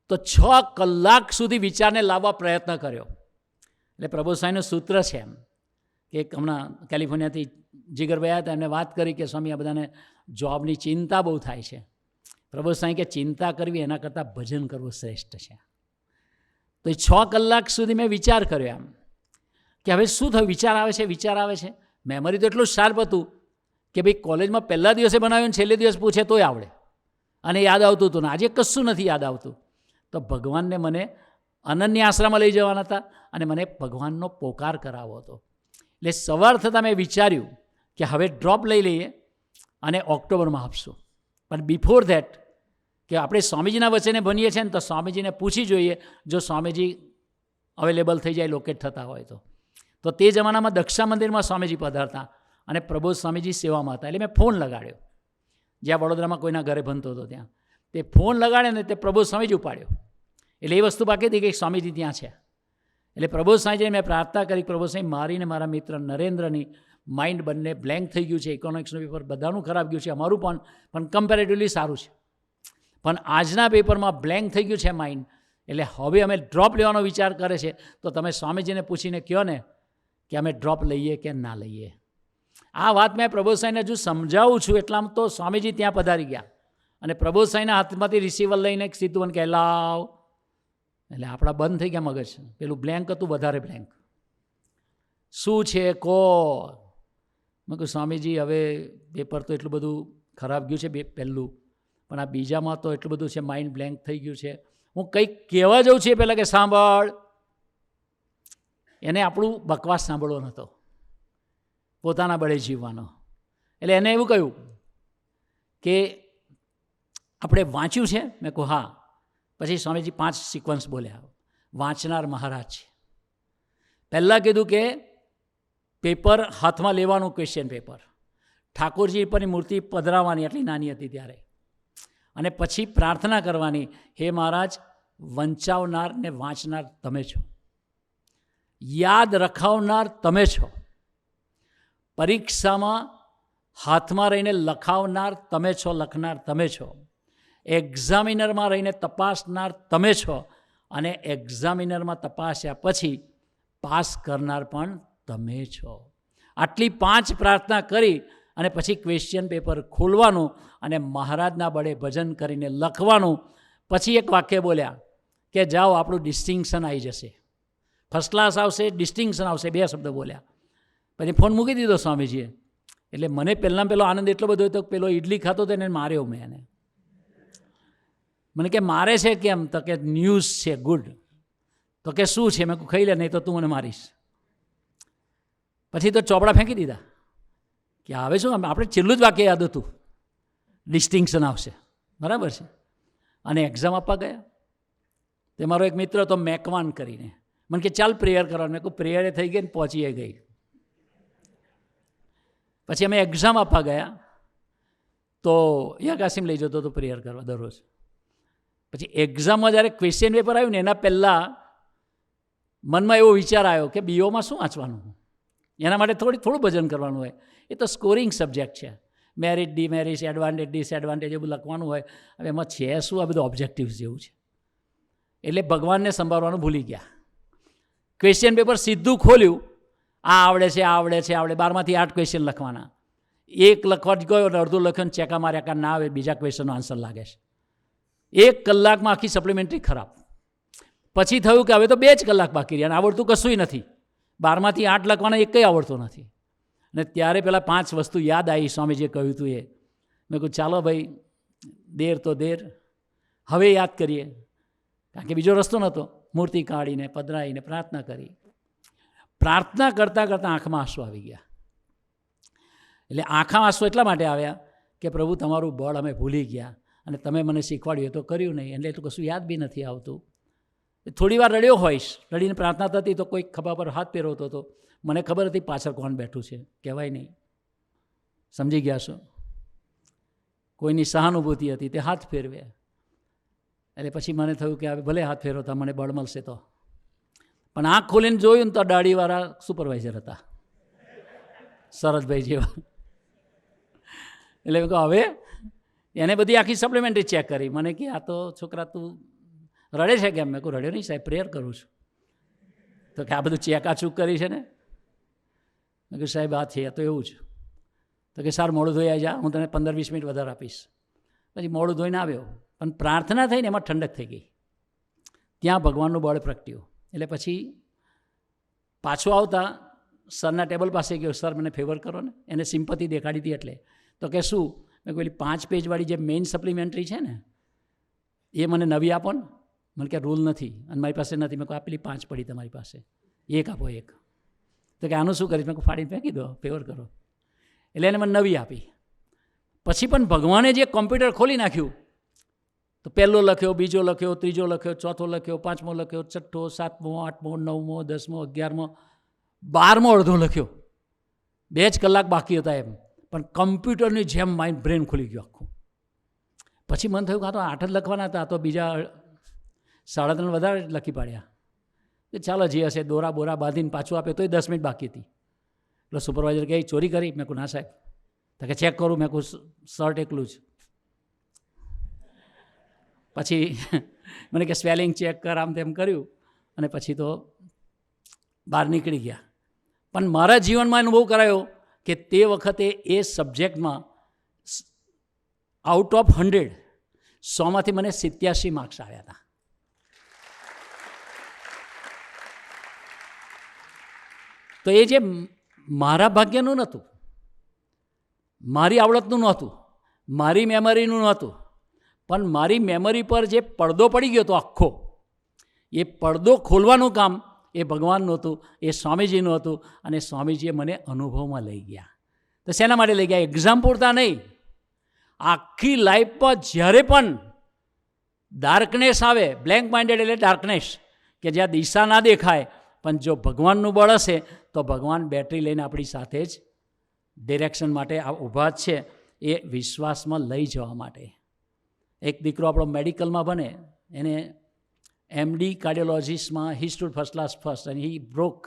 તો 6 કલાક સુધી વિચારને લાવવા પ્રયત્ન કર્યો. એટલે પ્રભુ સાંઈનું સૂત્ર છે એમ કે હમણાં કેલિફોર્નિયાથી જીગરભાઈ આવ્યા હતા, એમને વાત કરી કે સ્વામી આ બધાને જોબની ચિંતા બહુ થાય છે. પ્રભુ સાંઈ કે ચિંતા કરવી એના કરતાં ભજન કરવું શ્રેષ્ઠ છે. તો એ 6 કલાક સુધી મેં વિચાર કર્યો એમ કે હવે શું થયું? વિચાર આવે છે. મેમરી તો એટલું શાર્પ હતું કે ભાઈ કોલેજમાં પહેલા દિવસે બનાવ્યું, છેલ્લે દિવસ પૂછે તોય આવડે અને યાદ આવતું હતું. ને આજે કશું નથી યાદ આવતું. તો ભગવાનને મને અનન્ય આશ્રમમાં લઈ જવાના હતા અને મને ભગવાનનો પોકાર કરાવવો હતો. એટલે સવાર થતાં મેં વિચાર્યું કે હવે ડ્રોપ લઈ લઈએ અને ઓક્ટોબરમાં આપશું. પણ બિફોર ધેટ કે આપણે સ્વામીજીના વચને ભણીએ છીએ ને, તો સ્વામીજીને પૂછી જોઈએ, જો સ્વામીજી અવેલેબલ થઈ જાય, લોકેટ થતા હોય તો તે જમાનામાં દક્ષા મંદિરમાં સ્વામીજી પધારતા અને પ્રબોધ સ્વામીજી સેવામાં હતા. એટલે મેં ફોન લગાડ્યો, જ્યાં વડોદરામાં કોઈના ઘરે ભણતો હતો ત્યાં. તે ફોન લગાડે ને તે પ્રબોધ સ્વામીજી ઉપાડ્યો. એટલે એ વસ્તુ બાકી હતી કે સ્વામીજી ત્યાં છે. એટલે પ્રબોધ સ્વામીજીને મેં પ્રાર્થના કરી, પ્રભુ સાંઈ મારીને મારા મિત્ર નરેન્દ્રની માઇન્ડ બંને બ્લેન્ક થઈ ગયું છે. ઇકોનોમિક્સનું પેપર બધાનું ખરાબ ગયું છે, અમારું પણ કમ્પેરેટિવલી સારું છે, પણ આજના પેપરમાં બ્લેન્ક થઈ ગયું છે માઇન્ડ. એટલે હવે અમે ડ્રોપ લેવાનો વિચાર કરે છે, તો તમે સ્વામીજીને પૂછીને કહો ને કે અમે ડ્રોપ લઈએ કે ના લઈએ. આ વાત મેં પ્રબોધ સાંઈને હજુ સમજાવું છું એટલામાં તો સ્વામીજી ત્યાં પધારી ગયા અને પ્રબોધ સાંઈના હાથમાંથી રિસીવર લઈને સીધું મને કહે લાવ. એટલે આપણા બંધ થઈ ગયા મગજ, પેલું બ્લેન્ક હતું, વધારે બ્લેન્ક. શું છે કહો? મેં કહ્યું સ્વામીજી હવે પેપર તો એટલું બધું ખરાબ ગયું છે પહેલું, પણ આ બીજામાં તો એટલું બધું છે, માઇન્ડ બ્લેન્ક થઈ ગયું છે. હું કંઈક કહેવા જાઉં છું પહેલાં કે સાંભળ, એને આપણું બકવાસ સાંભળવો નહોતો. પોતાના બળે જીવવાનો. એટલે એને એવું કહ્યું કે આપણે વાંચ્યું છે? મેં કહું હા. પછી સ્વામીજી 5 સિક્વન્સ બોલ્યા. વાંચનાર મહારાજ છે. પહેલાં કીધું કે પેપર હાથમાં લેવાનું, ક્વેશ્ચન પેપર, ઠાકોરજી પરની મૂર્તિ પધરાવવાની, આટલી નાની હતી ત્યારે, અને પછી પ્રાર્થના કરવાની, હે મહારાજ, વંચાવનાર ને વાંચનાર તમે છો, યાદ રખાવનાર તમે છો, પરીક્ષામાં હાથમાં રહીને લખાવનાર તમે છો, લખનાર તમે છો, એક્ઝામિનરમાં રહીને તપાસનાર તમે છો, અને એક્ઝામિનરમાં તપાસ્યા પછી પાસ કરનાર પણ તમે છો. આટલી 5 પ્રાર્થના કરી અને પછી ક્વેશ્ચન પેપર ખોલવાનું અને મહારાજના બળે ભજન કરીને લખવાનું. પછી એક વાક્ય બોલ્યા કે જાઓ, આપણું ડિસ્ટિંક્શન આવી જશે, ફર્સ્ટ ક્લાસ આવશે, ડિસ્ટિંક્શન આવશે. 2 શબ્દ બોલ્યા. પછી ફોન મૂકી દીધો સ્વામીજીએ. એટલે મને પહેલાં પેલો આનંદ એટલો બધો હતો, પેલો ઇડલી ખાતો હતો એને માર્યો મેં એને. મને કે મારે છે કેમ? તો કે ન્યૂઝ છે ગુડ. તો કે શું છે? મેં ખાઈ લે, નહીં તો તું મને મારીશ. પછી તો ચોપડા ફેંકી દીધા કે હવે શું, આપણે છેલ્લું જ વાક્ય યાદ હતું, ડિસ્ટિંક્શન આવશે, બરાબર છે. અને એક્ઝામ આપવા ગયા. તે મારો એક મિત્ર હતો મેકવાન કરીને, મને કે ચાલ પ્રેયર કરવાનું. મેં કહું પ્રેયરે થઈ ગઈ ને પહોંચીએ ગઈ. પછી અમે એક્ઝામ આપવા ગયા તો યાકાસીમ લઈ જતો હતો પ્રેયર કરવા દરરોજ. પછી એક્ઝામમાં જ્યારે ક્વેશ્ચન પેપર આવ્યું ને એના પહેલાં મનમાં એવો વિચાર આવ્યો કે બીઓમાં શું વાંચવાનું, એના માટે થોડું ભજન કરવાનું હોય. એ તો સ્કોરિંગ સબ્જેક્ટ છે, મેરિટ, ડીમેરિટ, એડવાન્ટેજ, ડિસએડવાન્ટેજ એવું લખવાનું હોય. હવે એમાં છે શું? આ બધું ઓબ્જેક્ટિવ્સ જેવું છે. એટલે ભગવાનને સંભાળવાનું ભૂલી ગયા. ક્વેશ્ચન પેપર સીધું ખોલ્યું, આ આવડે છે, આ આવડે છે, આવડે. 12માંથી 8 ક્વેશ્ચન લખવાના. એક લખવા જ ગયો, અડધું લખ્યું, ચેકા માર્યા, કાં ના આવે, બીજા ક્વેશ્ચનનો આન્સર લાગે છે. 1 કલાકમાં આખી સપ્લિમેન્ટરી ખરાબ. પછી થયું કે હવે તો 2 જ કલાક બાકી રહ્યા, અને આવડતું કશુંય નથી. 12માંથી 8 લખવાના એકય આવડતો નથી. અને ત્યારે પેલા 5 વસ્તુ યાદ આવી, સ્વામીજીએ કહ્યું હતું એ. મેં કહ્યું ચાલો ભાઈ, દેર તો દેર, હવે યાદ કરીએ. કારણ કે બીજો રસ્તો નહોતો. મૂર્તિ કાઢીને પધરાઈને પ્રાર્થના કરી. પ્રાર્થના કરતાં કરતાં આંખમાં આંસુ આવી ગયા. એટલે આંખમાં આંસુ એટલા માટે આવ્યા કે પ્રભુ, તમારું બળ અમે ભૂલી ગયા, અને તમે મને શીખવાડ્યું તો કર્યું નહીં, એટલે એટલું કશું યાદ બી નથી આવતું. થોડી વાર રડ્યો હોઈશ, રડીને પ્રાર્થના થતી તો કોઈ ખભા પર હાથ ફેરવતો હતો. મને ખબર હતી પાછળ કોણ બેઠું છે, કહેવાય નહીં. સમજી ગયા છો? કોઈની સહાનુભૂતિ હતી, તે હાથ ફેરવે. એટલે પછી મને થયું કે હવે ભલે હાથ ફેરવતા, મને બળ મળશે તો. પણ આંખ ખોલીને જોયું ને તો દાઢીવાળા સુપરવાઇઝર હતા, શરદભાઈ જેવા. એટલે મેં કહું હવે એને બધી આખી સપ્લિમેન્ટરી ચેક કરી. મને કે આ તો છોકરા તું રડે છે કેમ? મેં કહું રડ્યો નહીં સાહેબ, પ્રેયર કરું છું. તો કે આ બધું ચેકાચૂક કરી છે ને? મેં કહ્યું સાહેબ આ છે, તો એવું જ. તો કે સારું મોડું ધોઈ આવી જા, હું તને 15-20 મિનિટ વધારે આપીશ. પછી મોડું ધોઈને આવ્યો, પણ પ્રાર્થના થઈને એમાં ઠંડક થઈ ગઈ. ત્યાં ભગવાનનું બળ પ્રગટ્યું. એટલે પછી પાછો આવતા સરના ટેબલ પાસે ગયો, સર મને ફેવર કરો ને. એને સિમ્પથી દેખાડી હતી એટલે. તો કે શું? મેં પેલી 5 પેજવાળી જે મેઇન સપ્લિમેન્ટરી છે ને, એ મને નવી આપો ને. મને કે રૂલ નથી અને મારી પાસે નથી. મેં કહું આ પેલી 5 પડી તમારી પાસે, 1 આપો 1. તો કે આનું શું કરીશ? મેં કહું ફાડીને ફેંકી દો, ફેવર કરો. એટલે એને મને નવી આપી. પછી પણ ભગવાને જે કોમ્પ્યુટર ખોલી નાખ્યું, તો પહેલો લખ્યો, બીજો લખ્યો, ત્રીજો લખ્યો, ચોથો લખ્યો, 5મો લખ્યો, 6ઠો, 7મો, 8મો, 9મો, 10મો, 11મો, 12મો અડધો લખ્યો. 2 જ કલાક બાકી હતા એમ. પણ કમ્પ્યુટરની જેમ માઇન્ડ બ્રેન ખુલી ગયો આખું. પછી મને થયું કે આ તો 8 જ લખવાના હતા, તો બીજા 3.5 વધારે લખી પાડ્યા. કે ચાલો જે હશે, દોરા બોરા બાંધીને પાછું આપે તોય 10 મિનિટ બાકી હતી. એટલે સુપરવાઇઝર કહે ચોરી કરી? મેં કહું ના સાહેબ. તો કે ચેક કરું? મેં કહું શર્ટ એકલું જ. પછી મને કે સ્વેલિંગ ચેક કર, આમ તેમ કર્યું, અને પછી તો બહાર નીકળી ગયા. પણ મારા જીવનમાં અનુભવ કરાયો કે તે વખતે એ સબ્જેક્ટમાં આઉટ ઓફ 100, 100માંથી મને 87 માર્ક્સ આવ્યા હતા. તો એ જે મારા ભાગ્યનું નહોતું, મારી આવડતનું નહોતું, મારી મેમરીનું નહોતું, પણ મારી મેમરી પર જે પડદો પડી ગયો હતો આખો, એ પડદો ખોલવાનું કામ એ ભગવાનનું હતું, એ સ્વામીજીનું હતું, અને સ્વામીજીએ મને અનુભવમાં લઈ ગયા. તો શેના માટે લઈ ગયા? એક્ઝામ પૂરતા નહીં, આખી લાઈફમાં જ્યારે પણ ડાર્કનેસ આવે, બ્લેન્ક માઇન્ડેડ એટલે ડાર્કનેસ, કે જ્યાં દિશા ના દેખાય, પણ જો ભગવાનનું બળ હશે તો ભગવાન બેટરી લઈને આપણી સાથે જ ડિરેક્શન માટે આ ઊભા જ છે, એ વિશ્વાસમાં લઈ જવા માટે. એક દીકરો આપણો મેડિકલમાં બને, એને MD કાર્ડિયોલોજીસ્ટમાં he stood first class first and he broke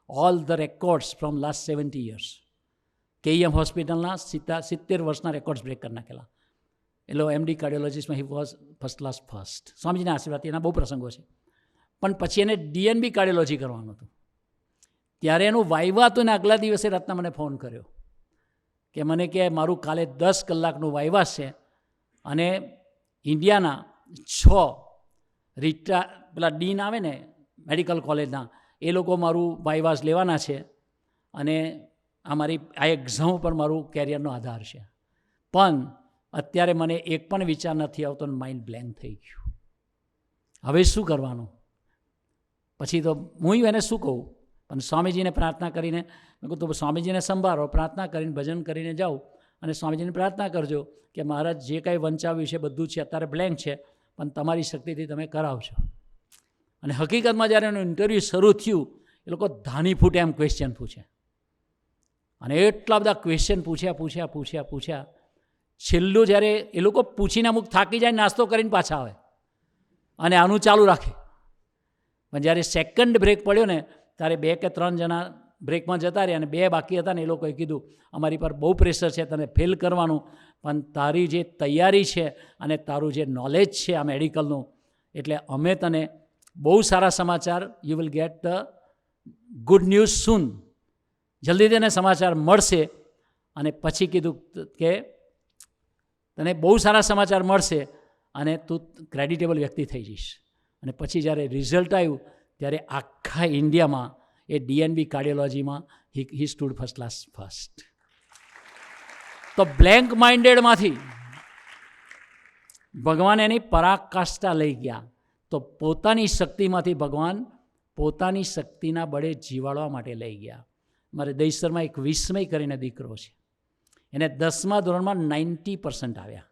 all the records from last 70 years. KEM હોસ્પિટલના 70 વર્ષના રેકોર્ડ્સ બ્રેક કરી નાખેલા. એટલે MD કાર્ડિયોલોજીસ્ટમાં he was first class first. સ્વામીજીના આશીર્વાદ, એના બહુ પ્રસંગો છે. પણ પછી એને DNB કાર્ડિયોલોજી કરવાનું હતું. ત્યારે એનું વાઇવા હતું ને આગલા દિવસે રાતના મને ફોન કર્યો કે મને કે મારું કાલે 10 કલાકનું વાઇવા છે, અને ઇન્ડિયાના 6 પેલા ડીન આવે ને મેડિકલ કોલેજના, એ લોકો મારું વાઇવાસ લેવાના છે, અને આ એક્ઝામ ઉપર મારું કેરિયરનો આધાર છે. પણ અત્યારે મને એક પણ વિચાર નથી આવતો, માઇન્ડ બ્લેન્ક થઈ ગયું. હવે શું કરવાનું? પછી તો હું એને શું કહું, પણ સ્વામીજીને પ્રાર્થના કરીને મેં કહું, તો સ્વામીજીને સંભાળો, પ્રાર્થના કરીને ભજન કરીને જાઓ, અને સ્વામીજીને પ્રાર્થના કરજો કે મહારાજ જે કાંઈ વંચાવ્યું છે બધું છે, અત્યારે બ્લેન્ક છે, પણ તમારી શક્તિથી તમે કરાવજો. અને હકીકતમાં જ્યારે એનું ઇન્ટરવ્યૂ શરૂ થયું, એ લોકો ધાની ફૂટે એમ ક્વેશ્ચન પૂછે, અને એટલા બધા ક્વેશ્ચન પૂછ્યા. છેલ્લું જ્યારે એ લોકો પૂછીને અમુક થાકી જાય, નાસ્તો કરીને પાછા આવે અને આનું ચાલુ રાખે. પણ જ્યારે સેકન્ડ બ્રેક પડ્યો ને, ત્યારે 2 કે 3 જણા બ્રેકમાં જતા રહ્યા, અને 2 બાકી હતા ને એ લોકોએ કીધું, અમારી પર બહુ પ્રેશર છે, તને ફેલ કરવાનું, પણ તારી જે તૈયારી છે અને તારું જે નોલેજ છે આ મેડિકલનું, એટલે અમે તને બહુ સારા સમાચાર, you will get the good news soon, જલ્દી તેને સમાચાર મળશે. અને પછી કીધું કે તને બહુ સારા સમાચાર મળશે અને તું ક્રેડિટેબલ વ્યક્તિ થઈ જઈશ. અને પછી જ્યારે રિઝલ્ટ આવ્યું, ત્યારે આખા ઇન્ડિયામાં એ DNB કાર્ડિયોલોજીમાં હી સ્ટુડ ફર્સ્ટ ક્લાસ ફર્સ્ટ. તો બ્લેન્ક માઇન્ડેડમાંથી ભગવાન એની પરાકાષ્ઠા લઈ ગયા. તો પોતાની શક્તિમાંથી ભગવાન પોતાની શક્તિના બળે જીવાડવા માટે લઈ ગયા. મારે દહીસરમાં એક વિસ્મય કરીને દીકરો છે, એને 10મા ધોરણમાં 90% આવ્યા,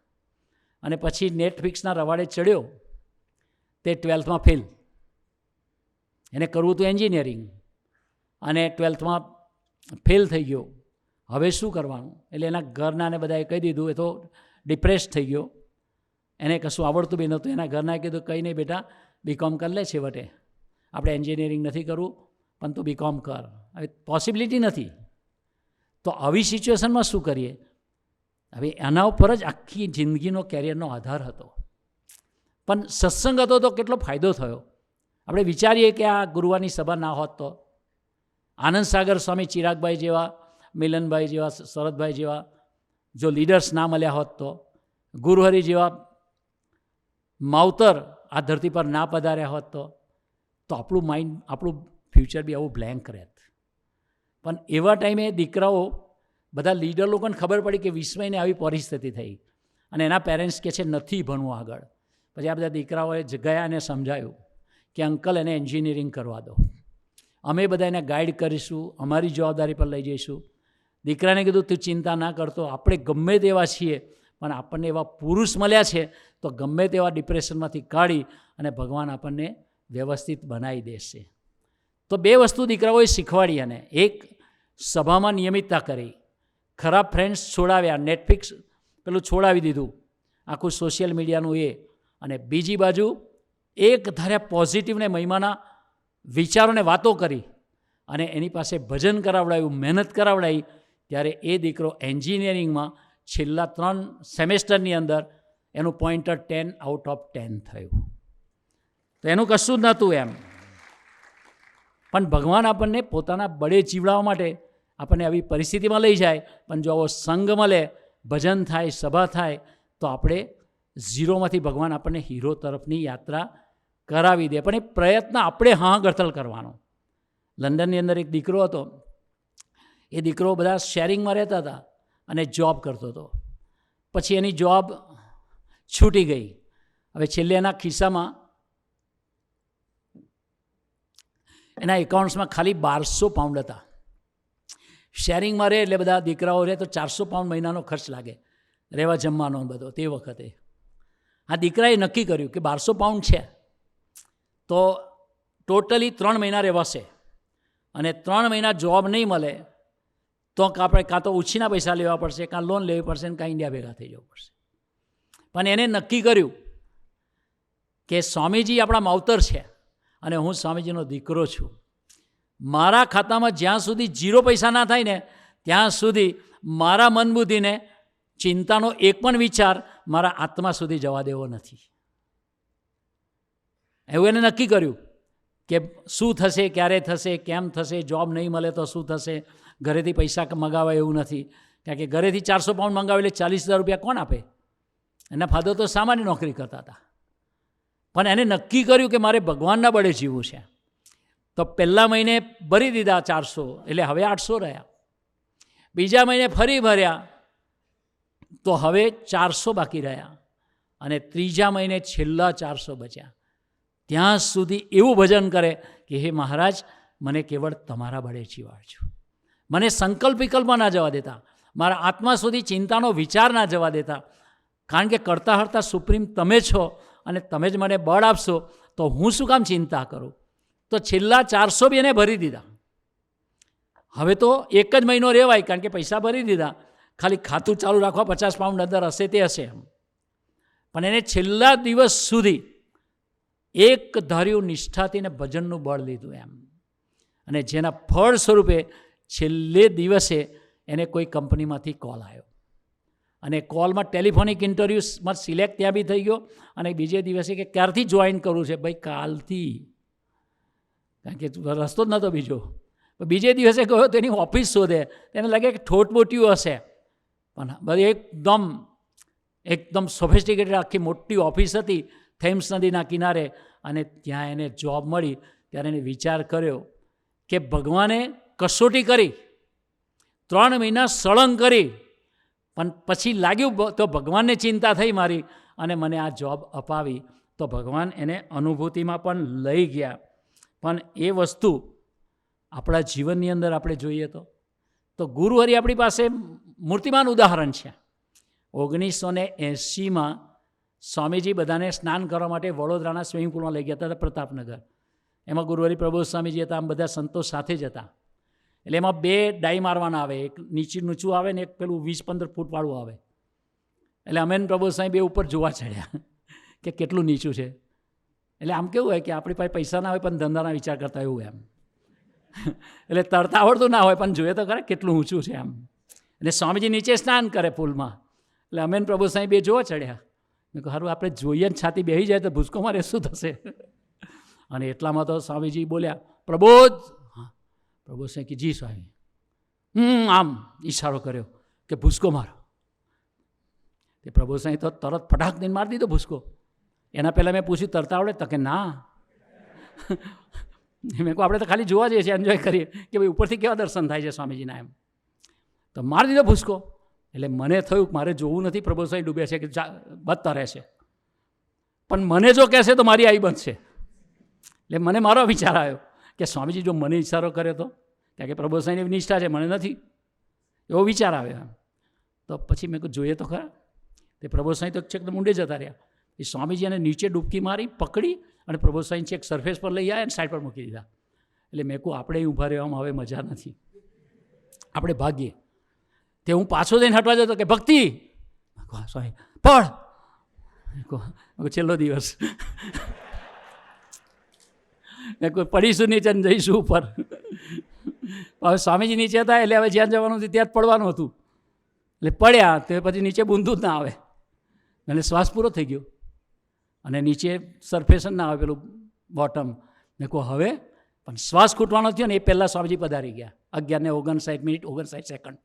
અને પછી નેટફ્લિક્સના રવાડે ચડ્યો, તે 12થમાં ફેલ. એને કરવું હતું એન્જિનિયરિંગ, અને 12થમાં ફેલ થઈ ગયો. હવે શું કરવાનું? એટલે એના ઘરનાને બધાએ કહી દીધું, એ તો ડિપ્રેસ થઈ ગયો, એને કશું આવડતું બી નહોતું. એના ઘરનાએ કીધું, કંઈ નહીં બેટા, BCom કરી લે, છેવટે આપણે એન્જિનિયરિંગ નથી કરવું, પણ તું BCom કર. હવે પોસિબિલિટી નથી. તો આવી સિચ્યુએશનમાં શું કરીએ? હવે એના ઉપર જ આખી જિંદગીનો કેરિયરનો આધાર હતો. પણ સત્સંગ હતો તો કેટલો ફાયદો થયો. આપણે વિચારીએ કે આ ગુરુવારની સભા ના હોત તો, આનંદ સાગર સ્વામી, ચિરાગભાઈ જેવા, મિલનભાઈ જેવા, શરદભાઈ જેવા જો લીડર્સ ના મળ્યા હોત તો, ગુરુહરિ જેવા માવતર આ ધરતી પર ના પધાર્યા હોત તો આપણું માઇન્ડ, આપણું ફ્યુચર બી આવું બ્લેન્ક રહેત. પણ એવા ટાઈમે દીકરાઓ બધા લીડર લોકોને ખબર પડી કે વિસ્મયને આવી પરિસ્થિતિ થઈ, અને એના પેરેન્ટ્સ કહે છે નથી ભણવું આગળ. પછી આ બધા દીકરાઓએ ગયા અને સમજાયું કે અંકલ એને એન્જિનિયરિંગ કરવા દો, અમે બધા એને ગાઈડ કરીશું, અમારી જવાબદારી પર લઈ જઈશું. દીકરાને કીધું તું ચિંતા ના કરતો, આપણે ગમે તેવા છીએ, પણ આપણને એવા પુરુષ મળ્યા છે તો ગમે તેવા ડિપ્રેશનમાંથી કાઢી અને ભગવાન આપણને વ્યવસ્થિત બનાવી દેશે. તો 2 વસ્તુ દીકરાઓએ શીખવાડી. અને એક, સભામાં નિયમિતતા કરી, ખરાબ ફ્રેન્ડ્સ છોડાવ્યા, નેટફ્લિક્સ પેલું છોડાવી દીધું, આખું સોશિયલ મીડિયાનું એ. અને બીજી બાજુ એક ધાર્યા પોઝિટિવને મહિમાના વિચારોને વાતો કરી, અને એની પાસે ભજન કરાવડાવ્યું, મહેનત કરાવડાવી. ત્યારે એ દીકરો એન્જિનિયરિંગમાં છેલ્લા 3 સેમેસ્ટરની અંદર એનું પોઈન્ટર 10/10 થયું. તો એનું કશું જ નહોતું એમ. પણ ભગવાન આપણને પોતાના બળે જીવડાવવા માટે આપણને આવી પરિસ્થિતિમાં લઈ જાય. પણ જો આવો સંગ મળે, ભજન થાય, સભા થાય, તો આપણે ઝીરોમાંથી ભગવાન આપણને હીરો તરફની યાત્રા કરાવી દે. પણ એ પ્રયત્ન આપણે ગળથલ કરવાનો. લંડનની અંદર એક દીકરો હતો. એ દીકરો બધા શેરિંગમાં રહેતા હતા અને જોબ કરતો હતો. પછી એની જોબ છૂટી ગઈ. હવે છેલ્લે એના ખિસ્સામાં એના એકાઉન્ટ્સમાં ખાલી 1200 પાઉન્ડ હતા. શેરિંગમાં રહે એટલે બધા દીકરાઓ રહે તો 400 પાઉન્ડ મહિનાનો ખર્ચ લાગે, રહેવા જમવાનો બધો. તે વખતે આ દીકરાએ નક્કી કર્યું કે 1200 પાઉન્ડ છે તો ટોટલી 3 મહિના રહેવાશે, અને 3 મહિના જોબ નહીં મળે તો આપણે કાં તો ઉછીના પૈસા લેવા પડશે, કાં લોન લેવી પડશે, ને કાં ઇન્ડિયા ભેગા થઈ જવું પડશે. પણ એને નક્કી કર્યું કે સ્વામીજી આપણા માવતર છે અને હું સ્વામીજીનો દીકરો છું. મારા ખાતામાં જ્યાં સુધી 0 પૈસા ના થાય ને ત્યાં સુધી મારા મન બુદ્ધિને ચિંતાનો એક પણ વિચાર મારા આત્મા સુધી જવા દેવો નથી. એવું એને નક્કી કર્યું કે શું થશે, ક્યારે થશે, કેમ થશે, જોબ નહીં મળે તો શું થશે, ઘરેથી પૈસા મંગાવાય એવું નથી. કારણ કે ઘરેથી 400 પાઉન્ડ મંગાવે એટલે 40,000 રૂપિયા કોણ આપે? એના ફાધર તો સામાન્ય નોકરી કરતા હતા. પણ એને નક્કી કર્યું કે મારે ભગવાનના બળે જીવવું છે. તો પહેલા મહિને ભરી દીધા 400, એટલે હવે 800 રહ્યા. બીજા મહિને ફરી ભર્યા તો હવે 400 બાકી રહ્યા, અને ત્રીજા મહિને છેલ્લા 400 બચ્યા. ત્યાં સુધી એવું ભજન કરે કે હે મહારાજ, મને કેવળ તમારા બળે જીવાડજો. મને સંકલ્પ વિકલ્પમાં ના જવા દેતા, મારા આત્મા સુધી ચિંતાનો વિચાર ના જવા દેતા. કારણ કે કરતા હરતા સુપ્રીમ તમે છો અને તમે જ મને બળ આપશો, તો હું શું કામ ચિંતા કરું? તો છેલ્લા 400 બી એને ભરી દીધા. હવે તો એક જ મહિનો રહેવાય, કારણ કે પૈસા ભરી દીધા, ખાલી ખાતું ચાલુ રાખવા 50 પાઉન્ડ અંદર હશે તે હશે એમ. પણ એને છેલ્લા દિવસ સુધી એક ધાર્યું નિષ્ઠાથી ને ભજનનું બળ લીધું એમ. અને જેના ફળ સ્વરૂપે છેલ્લે દિવસે એને કોઈ કંપનીમાંથી કોલ આવ્યો, અને કોલમાં ટેલિફોનિક ઇન્ટરવ્યૂમાં સિલેક્ટ ત્યાં બી થઈ ગયો. અને બીજે દિવસે કે ક્યારથી જોઈન કરવું છે? ભાઈ કાલથી, કારણ કે રસ્તો જ નહોતો બીજો. બીજે દિવસે ગયો તો એની ઓફિસ શોધે, તેને લાગે કે ઠોટબોટ્યું હશે, પણ બધી એકદમ સોફિસ્ટિકેટેડ આખી મોટી ઓફિસ હતી થેમ્સ નદીના કિનારે. અને ત્યાં એને જોબ મળી. ત્યારે એને વિચાર કર્યો કે ભગવાને કસોટી કરી, 3 મહિના સળંગ કરી, પણ પછી લાગ્યું તો ભગવાનને ચિંતા થઈ મારી અને મને આ જોબ અપાવી. તો ભગવાન એને અનુભૂતિમાં પણ લઈ ગયા. પણ એ વસ્તુ આપણા જીવનની અંદર આપણે જોઈએ તો ગુરુહરિ આપણી પાસે મૂર્તિમાન ઉદાહરણ છે. 1980માં સ્વામીજી બધાને સ્નાન કરવા માટે વડોદરાના સ્વિમિંગ પુલમાં લઈ ગયા હતા, પ્રતાપનગર. એમાં ગુરુહરિ પ્રબોધ સ્વામીજી હતા, આમ બધા સંતો સાથે જ હતા. એટલે એમાં 2 ડાઈ મારવાના આવે, એક નીચું આવે ને એક પેલું 20-15 ફૂટવાળું આવે. એટલે અમે પ્રબોધ સ્વામી 2 ઉપર જોવા ચડ્યા કે કેટલું નીચું છે. એટલે આમ કેવું હોય કે આપણી પાસે પૈસા ના હોય પણ ધંધાના વિચાર કરતા એવું એમ. એટલે તરતા આવડતું ના હોય પણ જોઈએ તો ખરા કેટલું ઊંચું છે એમ. એટલે સ્વામીજી નીચે સ્નાન કરે પુલમાં. એટલે અમે પ્રભુ સાંઈ 2 જોવા ચડ્યા. મેં કહ્યું સારું આપણે જોઈએ ને છાતી બેસી જાય તો ભૂસકો મારે શું થશે? અને એટલામાં તો સ્વામીજી બોલ્યા, પ્રબોધ. હા, પ્રબોધ સાંઈ કે જી સ્વામી. આમ ઈશારો કર્યો કે ભૂસકો મારો. તે પ્રભુ સાંઈ તો તરત ફટાક દઈને મારી દીધો ભૂસકો. એના પહેલાં મેં પૂછ્યું તરતા આવડે? તો કે ના. મેં કહું આપણે તો ખાલી જોવા જઈએ છીએ, એન્જોય કરીએ કે ભાઈ ઉપરથી કેવા દર્શન થાય છે સ્વામીજીના એમ. તો મારી દીધો ભૂસકો. એટલે મને થયું મારે જોવું નથી, પ્રભુ સાંઈ ડૂબે છે કે બચતા રહેશે. પણ મને જો કહેશે તો મારી આઈ બનશે. એટલે મને મારો વિચાર આવ્યો કે સ્વામીજી જો મને ઈશારો કરે તો, કારણ કે પ્રભુ સાંઈની નિષ્ઠા છે, મને નથી. એવો વિચાર આવ્યો એમ. તો પછી મેં કહું જોઈએ તો ખરા. તે પ્રભુ સાંઈ તો છેક ઊંડે જતા રહ્યા. એ સ્વામીજી એને નીચે ડૂબકી મારી પકડી અને પ્રભુ સાંઈ છેક સરફેસ પર લઈ આવ્યા અને સાઈડ પર મૂકી દીધા. એટલે મેં કહું આપણે ઊભા રહેવામાં હવે મજા નથી, આપણે ભાગીએ. તે હું પાછો જઈને હટવા જતો કે ભક્તિ સ્વામી પડ. છેલ્લો દિવસ મેં કોઈ પડીશું નીચે ને જઈશું ઉપર. હવે સ્વામીજી નીચે હતા એટલે હવે જ્યાં જવાનું હતું ત્યાં જ પડવાનું હતું. એટલે પડ્યા તે પછી નીચે બૂંદું જ ના આવે. એટલે શ્વાસ પૂરો થઈ ગયો અને નીચે સરફેસ ના આવે પેલું બોટમ. મેં કહું હવે પણ શ્વાસ ખૂટવાનો થયો ને એ પહેલાં સ્વામીજી પધારી ગયા. 11:59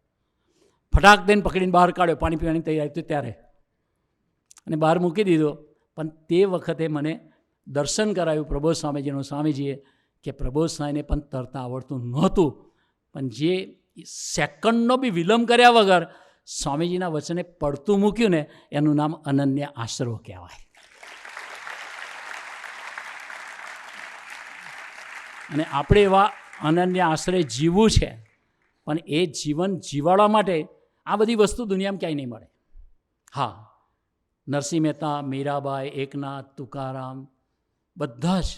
ફટાક દઈને પકડીને બહાર કાઢ્યો. પાણી પીવાની તૈયારી હતી ત્યારે અને બહાર મૂકી દીધો. પણ તે વખતે મને દર્શન કરાવ્યું પ્રબોધ સ્વામીજીનું. સ્વામીજીએ કે પ્રબોધ સ્વામીને પણ તરતા આવડતું નહોતું, પણ જે સેકન્ડનો બી વિલંબ કર્યા વગર સ્વામીજીના વચને પડતું મૂક્યું ને એનું નામ અનન્ય આશરો કહેવાય. અને આપણે એવા અનન્ય આશ્રય જીવવું છે. પણ એ જીવન જીવાડવા માટે આ બધી વસ્તુ દુનિયામાં ક્યાંય નહીં મળે. હા, નરસિંહ મહેતા, મીરાબાઈ, એકનાથ, તુકારામ, બધા જ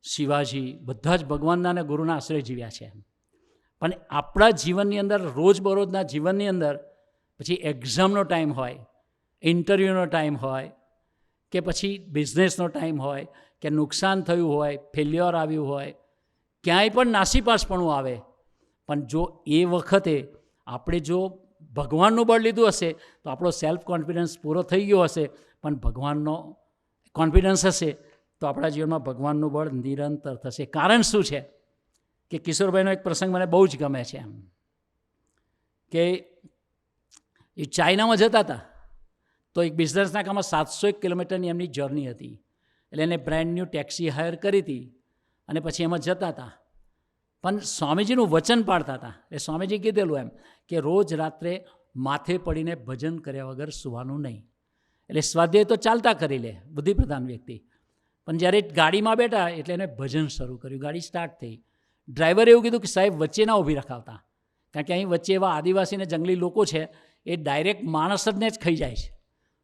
શિવાજી, બધા જ ભગવાનના અને ગુરુના આશ્રય જીવ્યા છે. પણ આપણા જીવનની અંદર, રોજબરોજના જીવનની અંદર, પછી એક્ઝામનો ટાઈમ હોય, ઇન્ટરવ્યૂનો ટાઈમ હોય, કે પછી બિઝનેસનો ટાઈમ હોય, કે નુકસાન થયું હોય, ફેલ્યોર આવ્યું હોય, ક્યાંય પણ નાસીપાસપણું આવે, પણ જો એ વખતે આપણે જો ભગવાનનું બળ લીધું હશે તો આપણો સેલ્ફ કોન્ફિડન્સ પૂરો થઈ ગયો હશે, પણ ભગવાનનો કોન્ફિડન્સ હશે તો આપણા જીવનમાં ભગવાનનું બળ નિરંતર થશે. કારણ શું છે કે કિશોરભાઈનો એક પ્રસંગ મને બહુ જ ગમે છે. એમ કે એ ચાઇનામાં જતા હતા તો એક બિઝનેસના કામમાં 701 કિલોમીટરની એમની જર્ની હતી. એટલે એને બ્રાન્ડ ન્યૂ ટેક્સી હાયર કરી હતી અને પછી એમાં જતા હતા. પણ સ્વામીજીનું વચન પાડતા હતા. એટલે સ્વામીજી કીધેલું એમ કે રોજ રાત્રે માથે પડીને ભજન કર્યા વગર સુવાનું નહીં. એટલે સ્વાધ્યાય તો ચાલતા કરી લે બુદ્ધિપ્રધાન વ્યક્તિ, પણ જ્યારે ગાડીમાં બેઠા એટલે એને ભજન શરૂ કર્યું. ગાડી સ્ટાર્ટ થઈ. ડ્રાઈવરે એવું કીધું કે સાહેબ વચ્ચે ના ઊભી રખાવતા, કારણ કે અહીં વચ્ચે એવા આદિવાસી અને જંગલી લોકો છે, એ ડાયરેક્ટ માણસને જ ખાઈ જાય છે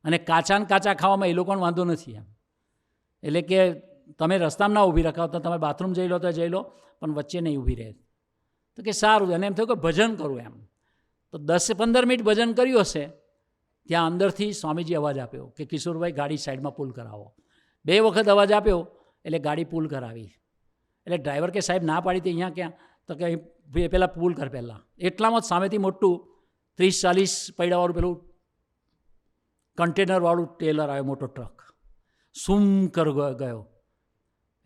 અને કાચા ખાવામાં એ લોકોને વાંધો નથી. એમ એટલે કે તમે રસ્તામાં ના ઊભી રખાવતા, તમે બાથરૂમ જઈ લો તો જઈ લો, પણ વચ્ચે નહીં ઊભી રહે. તો કે સારું. અને એમ થયું કે ભજન કરું. એમ તો 10-15 મિનિટ ભજન કર્યું હશે. ત્યાં અંદરથી સ્વામીજી અવાજ આપ્યો કે કિશોરભાઈ ગાડી સાઈડમાં પુલ કરાવો. 2 વખત અવાજ આપ્યો એટલે ગાડી પુલ કરાવી. એટલે ડ્રાઈવર કે સાહેબ ના પાડી હતી અહીંયા ક્યાં? તો કે અહીં પહેલાં પુલ કર પહેલાં. એટલામાં જ સામેથી મોટું 30-40 પૈડાવાળું પેલું કન્ટેનરવાળું ટેલર આવ્યો, મોટો ટ્રક સૂમ કર ગયો.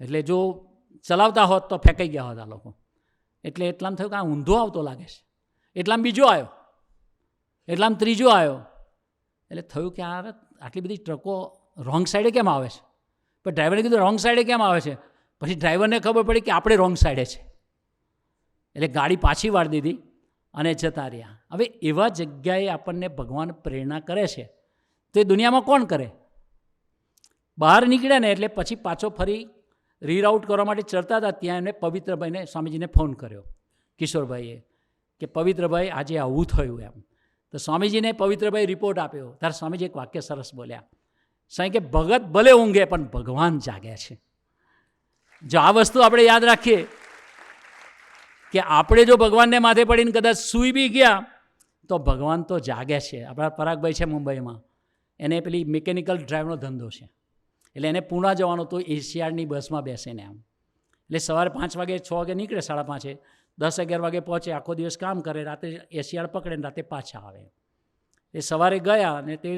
એટલે જો ચલાવતા હોત તો ફેંકાઈ ગયા હોત આ લોકો. એટલે એટલામાં થયું કે આ ઊંધો આવતો લાગે છે. એટલામાં બીજો આવ્યો, એટલામાં ત્રીજો આવ્યો. એટલે થયું કે આ આટલી બધી ટ્રકો રોંગ સાઈડે કેમ આવે છે? પણ ડ્રાઈવરે કીધું રોંગ સાઈડે કેમ આવે છે? પછી ડ્રાઈવરને ખબર પડી કે આપણે રોંગ સાઈડે છે. એટલે ગાડી પાછી વાળી દીધી અને જતા રહ્યા. હવે એવા જગ્યાએ આપણને ભગવાન પ્રેરણા કરે છે તો એ દુનિયામાં કોણ કરે? બહાર નીકળ્યા ને એટલે પછી પાછો ફરી રીરાઉટ કરવા માટે ચડતા હતા, ત્યાં એમને પવિત્રભાઈને, સ્વામીજીને ફોન કર્યો કિશોરભાઈએ કે પવિત્રભાઈ આજે આવું થયું. એમ તો સ્વામીજીને પવિત્રભાઈ રિપોર્ટ આપ્યો. ત્યારે સ્વામીજી એક વાક્ય સરસ બોલ્યા, સાંઈ કે ભગત ભલે ઊંઘે પણ ભગવાન જાગે છે. જો આ વસ્તુ આપણે યાદ રાખીએ કે આપણે જો ભગવાનને માથે પડીને કદાચ સૂઈ બી ગયા તો ભગવાન તો જાગે છે. આપણા પરાગભાઈ છે મુંબઈમાં, એને પેલી મિકેનિકલ ડ્રાઈવનો ધંધો છે. એટલે એને પૂના જવાનું તો એશિયાડની બસમાં બેસીને. એમ એટલે સવારે 5 વાગે 6 વાગે નીકળે, 5:30, 10-11 વાગે પહોંચે, આખો દિવસ કામ કરે, રાતે એશિયાડ પકડે ને રાતે પાછા આવે. એ સવારે ગયા અને તે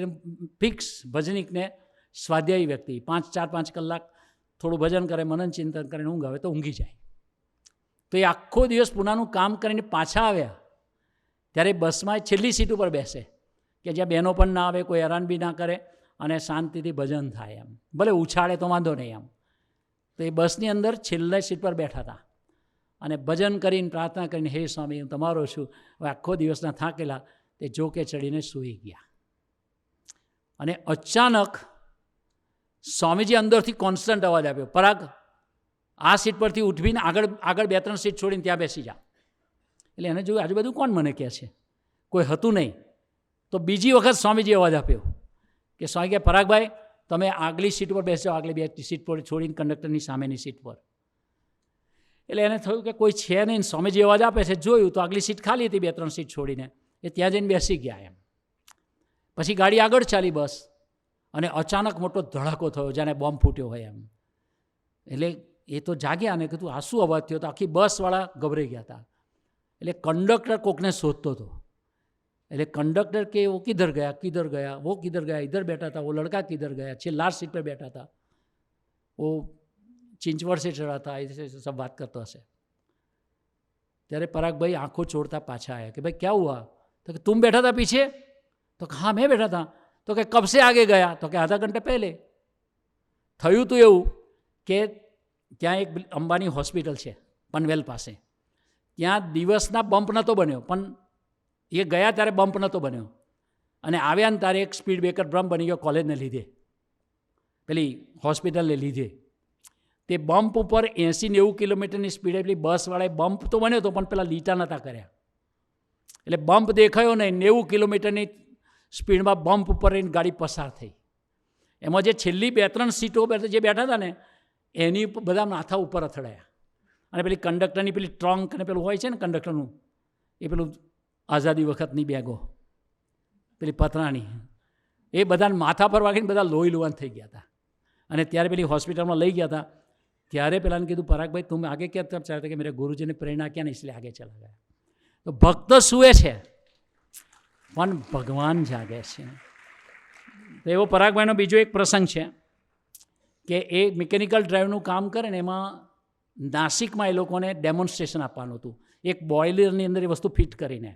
ફિક્સ ભજનિકને સ્વાધ્યાયી વ્યક્તિ 4-5 કલાક થોડું ભજન કરે, મનન ચિંતન કરીને ઊંઘ આવે તો ઊંઘી જાય. તો એ આખો દિવસ પૂનાનું કામ કરીને પાછા આવ્યા ત્યારે બસમાં છેલ્લી સીટ ઉપર બેસે કે જ્યાં બહેનો પણ ના આવે, કોઈ હેરાન બી ના કરે અને શાંતિથી ભજન થાય. એમ ભલે ઉછાળે તો વાંધો નહીં. એમ તો એ બસની અંદર છેલ્લા સીટ પર બેઠા હતા અને ભજન કરીને પ્રાર્થના કરીને, હે સ્વામી હું તમારો છું. હવે આખો દિવસના થાકેલા તે જોકે ચડીને સૂઈ ગયા. અને અચાનક સ્વામીજી અંદરથી કોન્સ્ટન્ટ અવાજ આપ્યો, પરાગ આ સીટ પરથી ઉઠવીને આગળ 2-3 સીટ છોડીને ત્યાં બેસી જા. એટલે એને જોયું આજુબાજુ કોણ મને કહે છે, કોઈ હતું નહીં. તો બીજી વખત સ્વામીજી અવાજ આપ્યો કે સ્વામી કે પરાગભાઈ તમે આગલી સીટ પર બેસજો, આગલી 2 સીટ પર છોડીને કંડક્ટરની સામેની સીટ પર. એટલે એને થયું કે કોઈ છે નહીં. સ્વામીજી અવાજ આપે છે, જોયું તો આગલી સીટ ખાલી હતી, 2-3 સીટ છોડીને એ ત્યાં જઈને બેસી ગયા. એમ પછી ગાડી આગળ ચાલી બસ અને અચાનક મોટો ધડાકો થયો, જાણે બોમ્બ ફૂટ્યો હોય. એમ એટલે એ તો જાગ્યા અને કીધું આ શું અવાજ થયો? તો આખી બસવાળા ગભરાઈ ગયા હતા. એટલે કંડક્ટર કોકને શોધતો હતો. એટલે કંડક્ટર કે વો કિધર ગયા, કિધર ગયા, વો કિધર ગયા, ઇધર બેઠા હતા, વો લડકા કિધર ગયા, છે લાસ્ટ સીટ પર બેઠા હતા, वो चिंचवड़ से चढ़ा था, ऐसे सब बात करता हसे. ત્યારે પરાગભાઈ આંખો છોડતા પાછા આવ્યા કે ભાઈ क्या हुआ? तो कि तुम बैठा था पीछे? तो हाँ मैं बैठा था. तो कि कब से आगे गया? तो कि आधा घंटे पहले. થયું તો એવું કે ત્યાં એક અંબાની હોસ્પિટલ છે પનવેલ પાસે, ત્યાં દિવસના બમ્પ નહોતો બન્યો, પણ એ ગયા ત્યારે બમ્પ નહોતો બન્યો અને આવ્યા ને ત્યારે એક સ્પીડ બ્રેકર ડ્રમ બની ગયો કોલેજને લીધે, પેલી હોસ્પિટલને લીધે. તે બમ્પ ઉપર 80-90 કિલોમીટરની સ્પીડે પેલી બસવાળાએ બમ્પ તો બન્યો હતો, પણ પેલા લીટા નહોતા કર્યા, એટલે બમ્પ દેખાયો નહીં. 90 કિલોમીટરની સ્પીડમાં બમ્પ ઉપર રહીને ગાડી પસાર થઈ. એમાં જે છેલ્લી 2-3 સીટો જે બેઠા હતા ને એની બધા માથા ઉપર અથડાયા, અને પેલી કંડક્ટરની પેલી ટ્રંક અને પેલું હોય છે ને કંડક્ટરનું, એ પેલું આઝાદી વખતની બેગો પેલી પતરાની, એ બધાને માથા પર વાગીને બધા લોહી લુવાન થઈ ગયા હતા. અને ત્યારે પેલી હોસ્પિટલમાં લઈ ગયા હતા. ત્યારે પેલાને કીધું, પરાગભાઈ તુમ આગે ક્યાં તરફ ચાહતે કે મેરે ગુરુજીને પ્રેરણા ક્યાં ને इसलिए આગે ચલા ગયા. તો ભક્ત સૂએ છે પણ ભગવાન જાગે છે. તો એવો પરાગભાઈનો બીજો એક પ્રસંગ છે કે એ મિકેનિકલ ડ્રાઈવનું કામ કરે ને એમાં નાસિકમાં એ લોકોને ડેમોન્સ્ટ્રેશન આપવાનું હતું, એક બોઇલરની અંદર એ વસ્તુ ફિટ કરીને.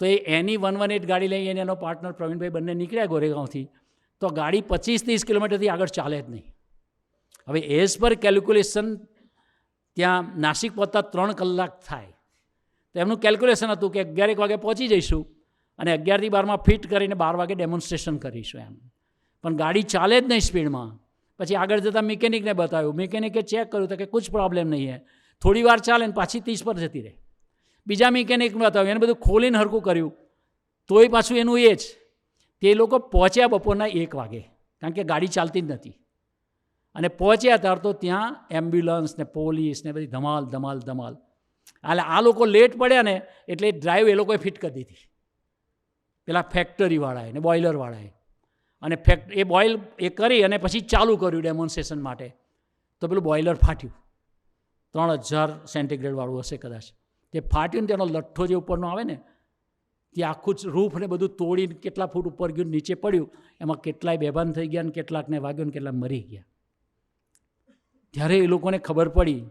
તો એ એની 118 ગાડી લઈ અને એનો પાર્ટનર પ્રવીણભાઈ બંને નીકળ્યા ગોરેગાંવથી. તો ગાડી 25-30 કિલોમીટરથી આગળ ચાલે જ નહીં. હવે એઝ પર કેલ્ક્યુલેશન ત્યાં નાસિક પહોંચતા 3 કલાક થાય. તો એમનું કેલ્ક્યુલેશન હતું કે 11 વાગે પહોંચી જઈશું અને 11થી 12માં ફિટ કરીને 12 વાગે ડેમોન્સ્ટ્રેશન કરીશું એમ. પણ ગાડી ચાલે જ નહીં સ્પીડમાં. પછી આગળ જતાં મિકેનિકને બતાવ્યું, મિકેનિકે ચેક કર્યું તો કે કુછ પ્રોબ્લેમ નહીં હે, થોડી વાર ચાલે ને પાછી 30 પર જતી રહે. બીજા મિકેનિકને બતાવ્યું, એને બધું ખોલીને હરખું કર્યું, તોય પાછું એનું એ જ. તે લોકો પહોંચ્યા બપોરના 1 વાગે, કારણ કે ગાડી ચાલતી જ નથી. અને પહોંચ્યા ત્યારે તો ત્યાં એમ્બ્યુલન્સ ને પોલીસ ને બધી ધમાલ ધમાલ ધમાલ. એટલે આ લોકો લેટ પડ્યા ને એટલે ડ્રાઈવ એ લોકોએ ફિટ કરી દીધી, પેલા ફેક્ટરીવાળાએ ને બોઇલરવાળાએ. અને એ બોઇલ એ કરી અને પછી ચાલુ કર્યું ડેમોન્સ્ટ્રેશન માટે. તો પેલું બોઇલર ફાટ્યું, 3000 સેન્ટીગ્રેડવાળું હશે કદાચ. તે ફાટ્યું ને તેનો લઠ્ઠો જે ઉપરનો આવે ને તે આખું જ રૂફ ને બધું તોડીને કેટલા ફૂટ ઉપર ગયું, નીચે પડ્યું. એમાં કેટલાય બેભાન થઈ ગયા ને કેટલાકને વાગ્યું ને કેટલાક મરી ગયા. ત્યારે એ લોકોને ખબર પડી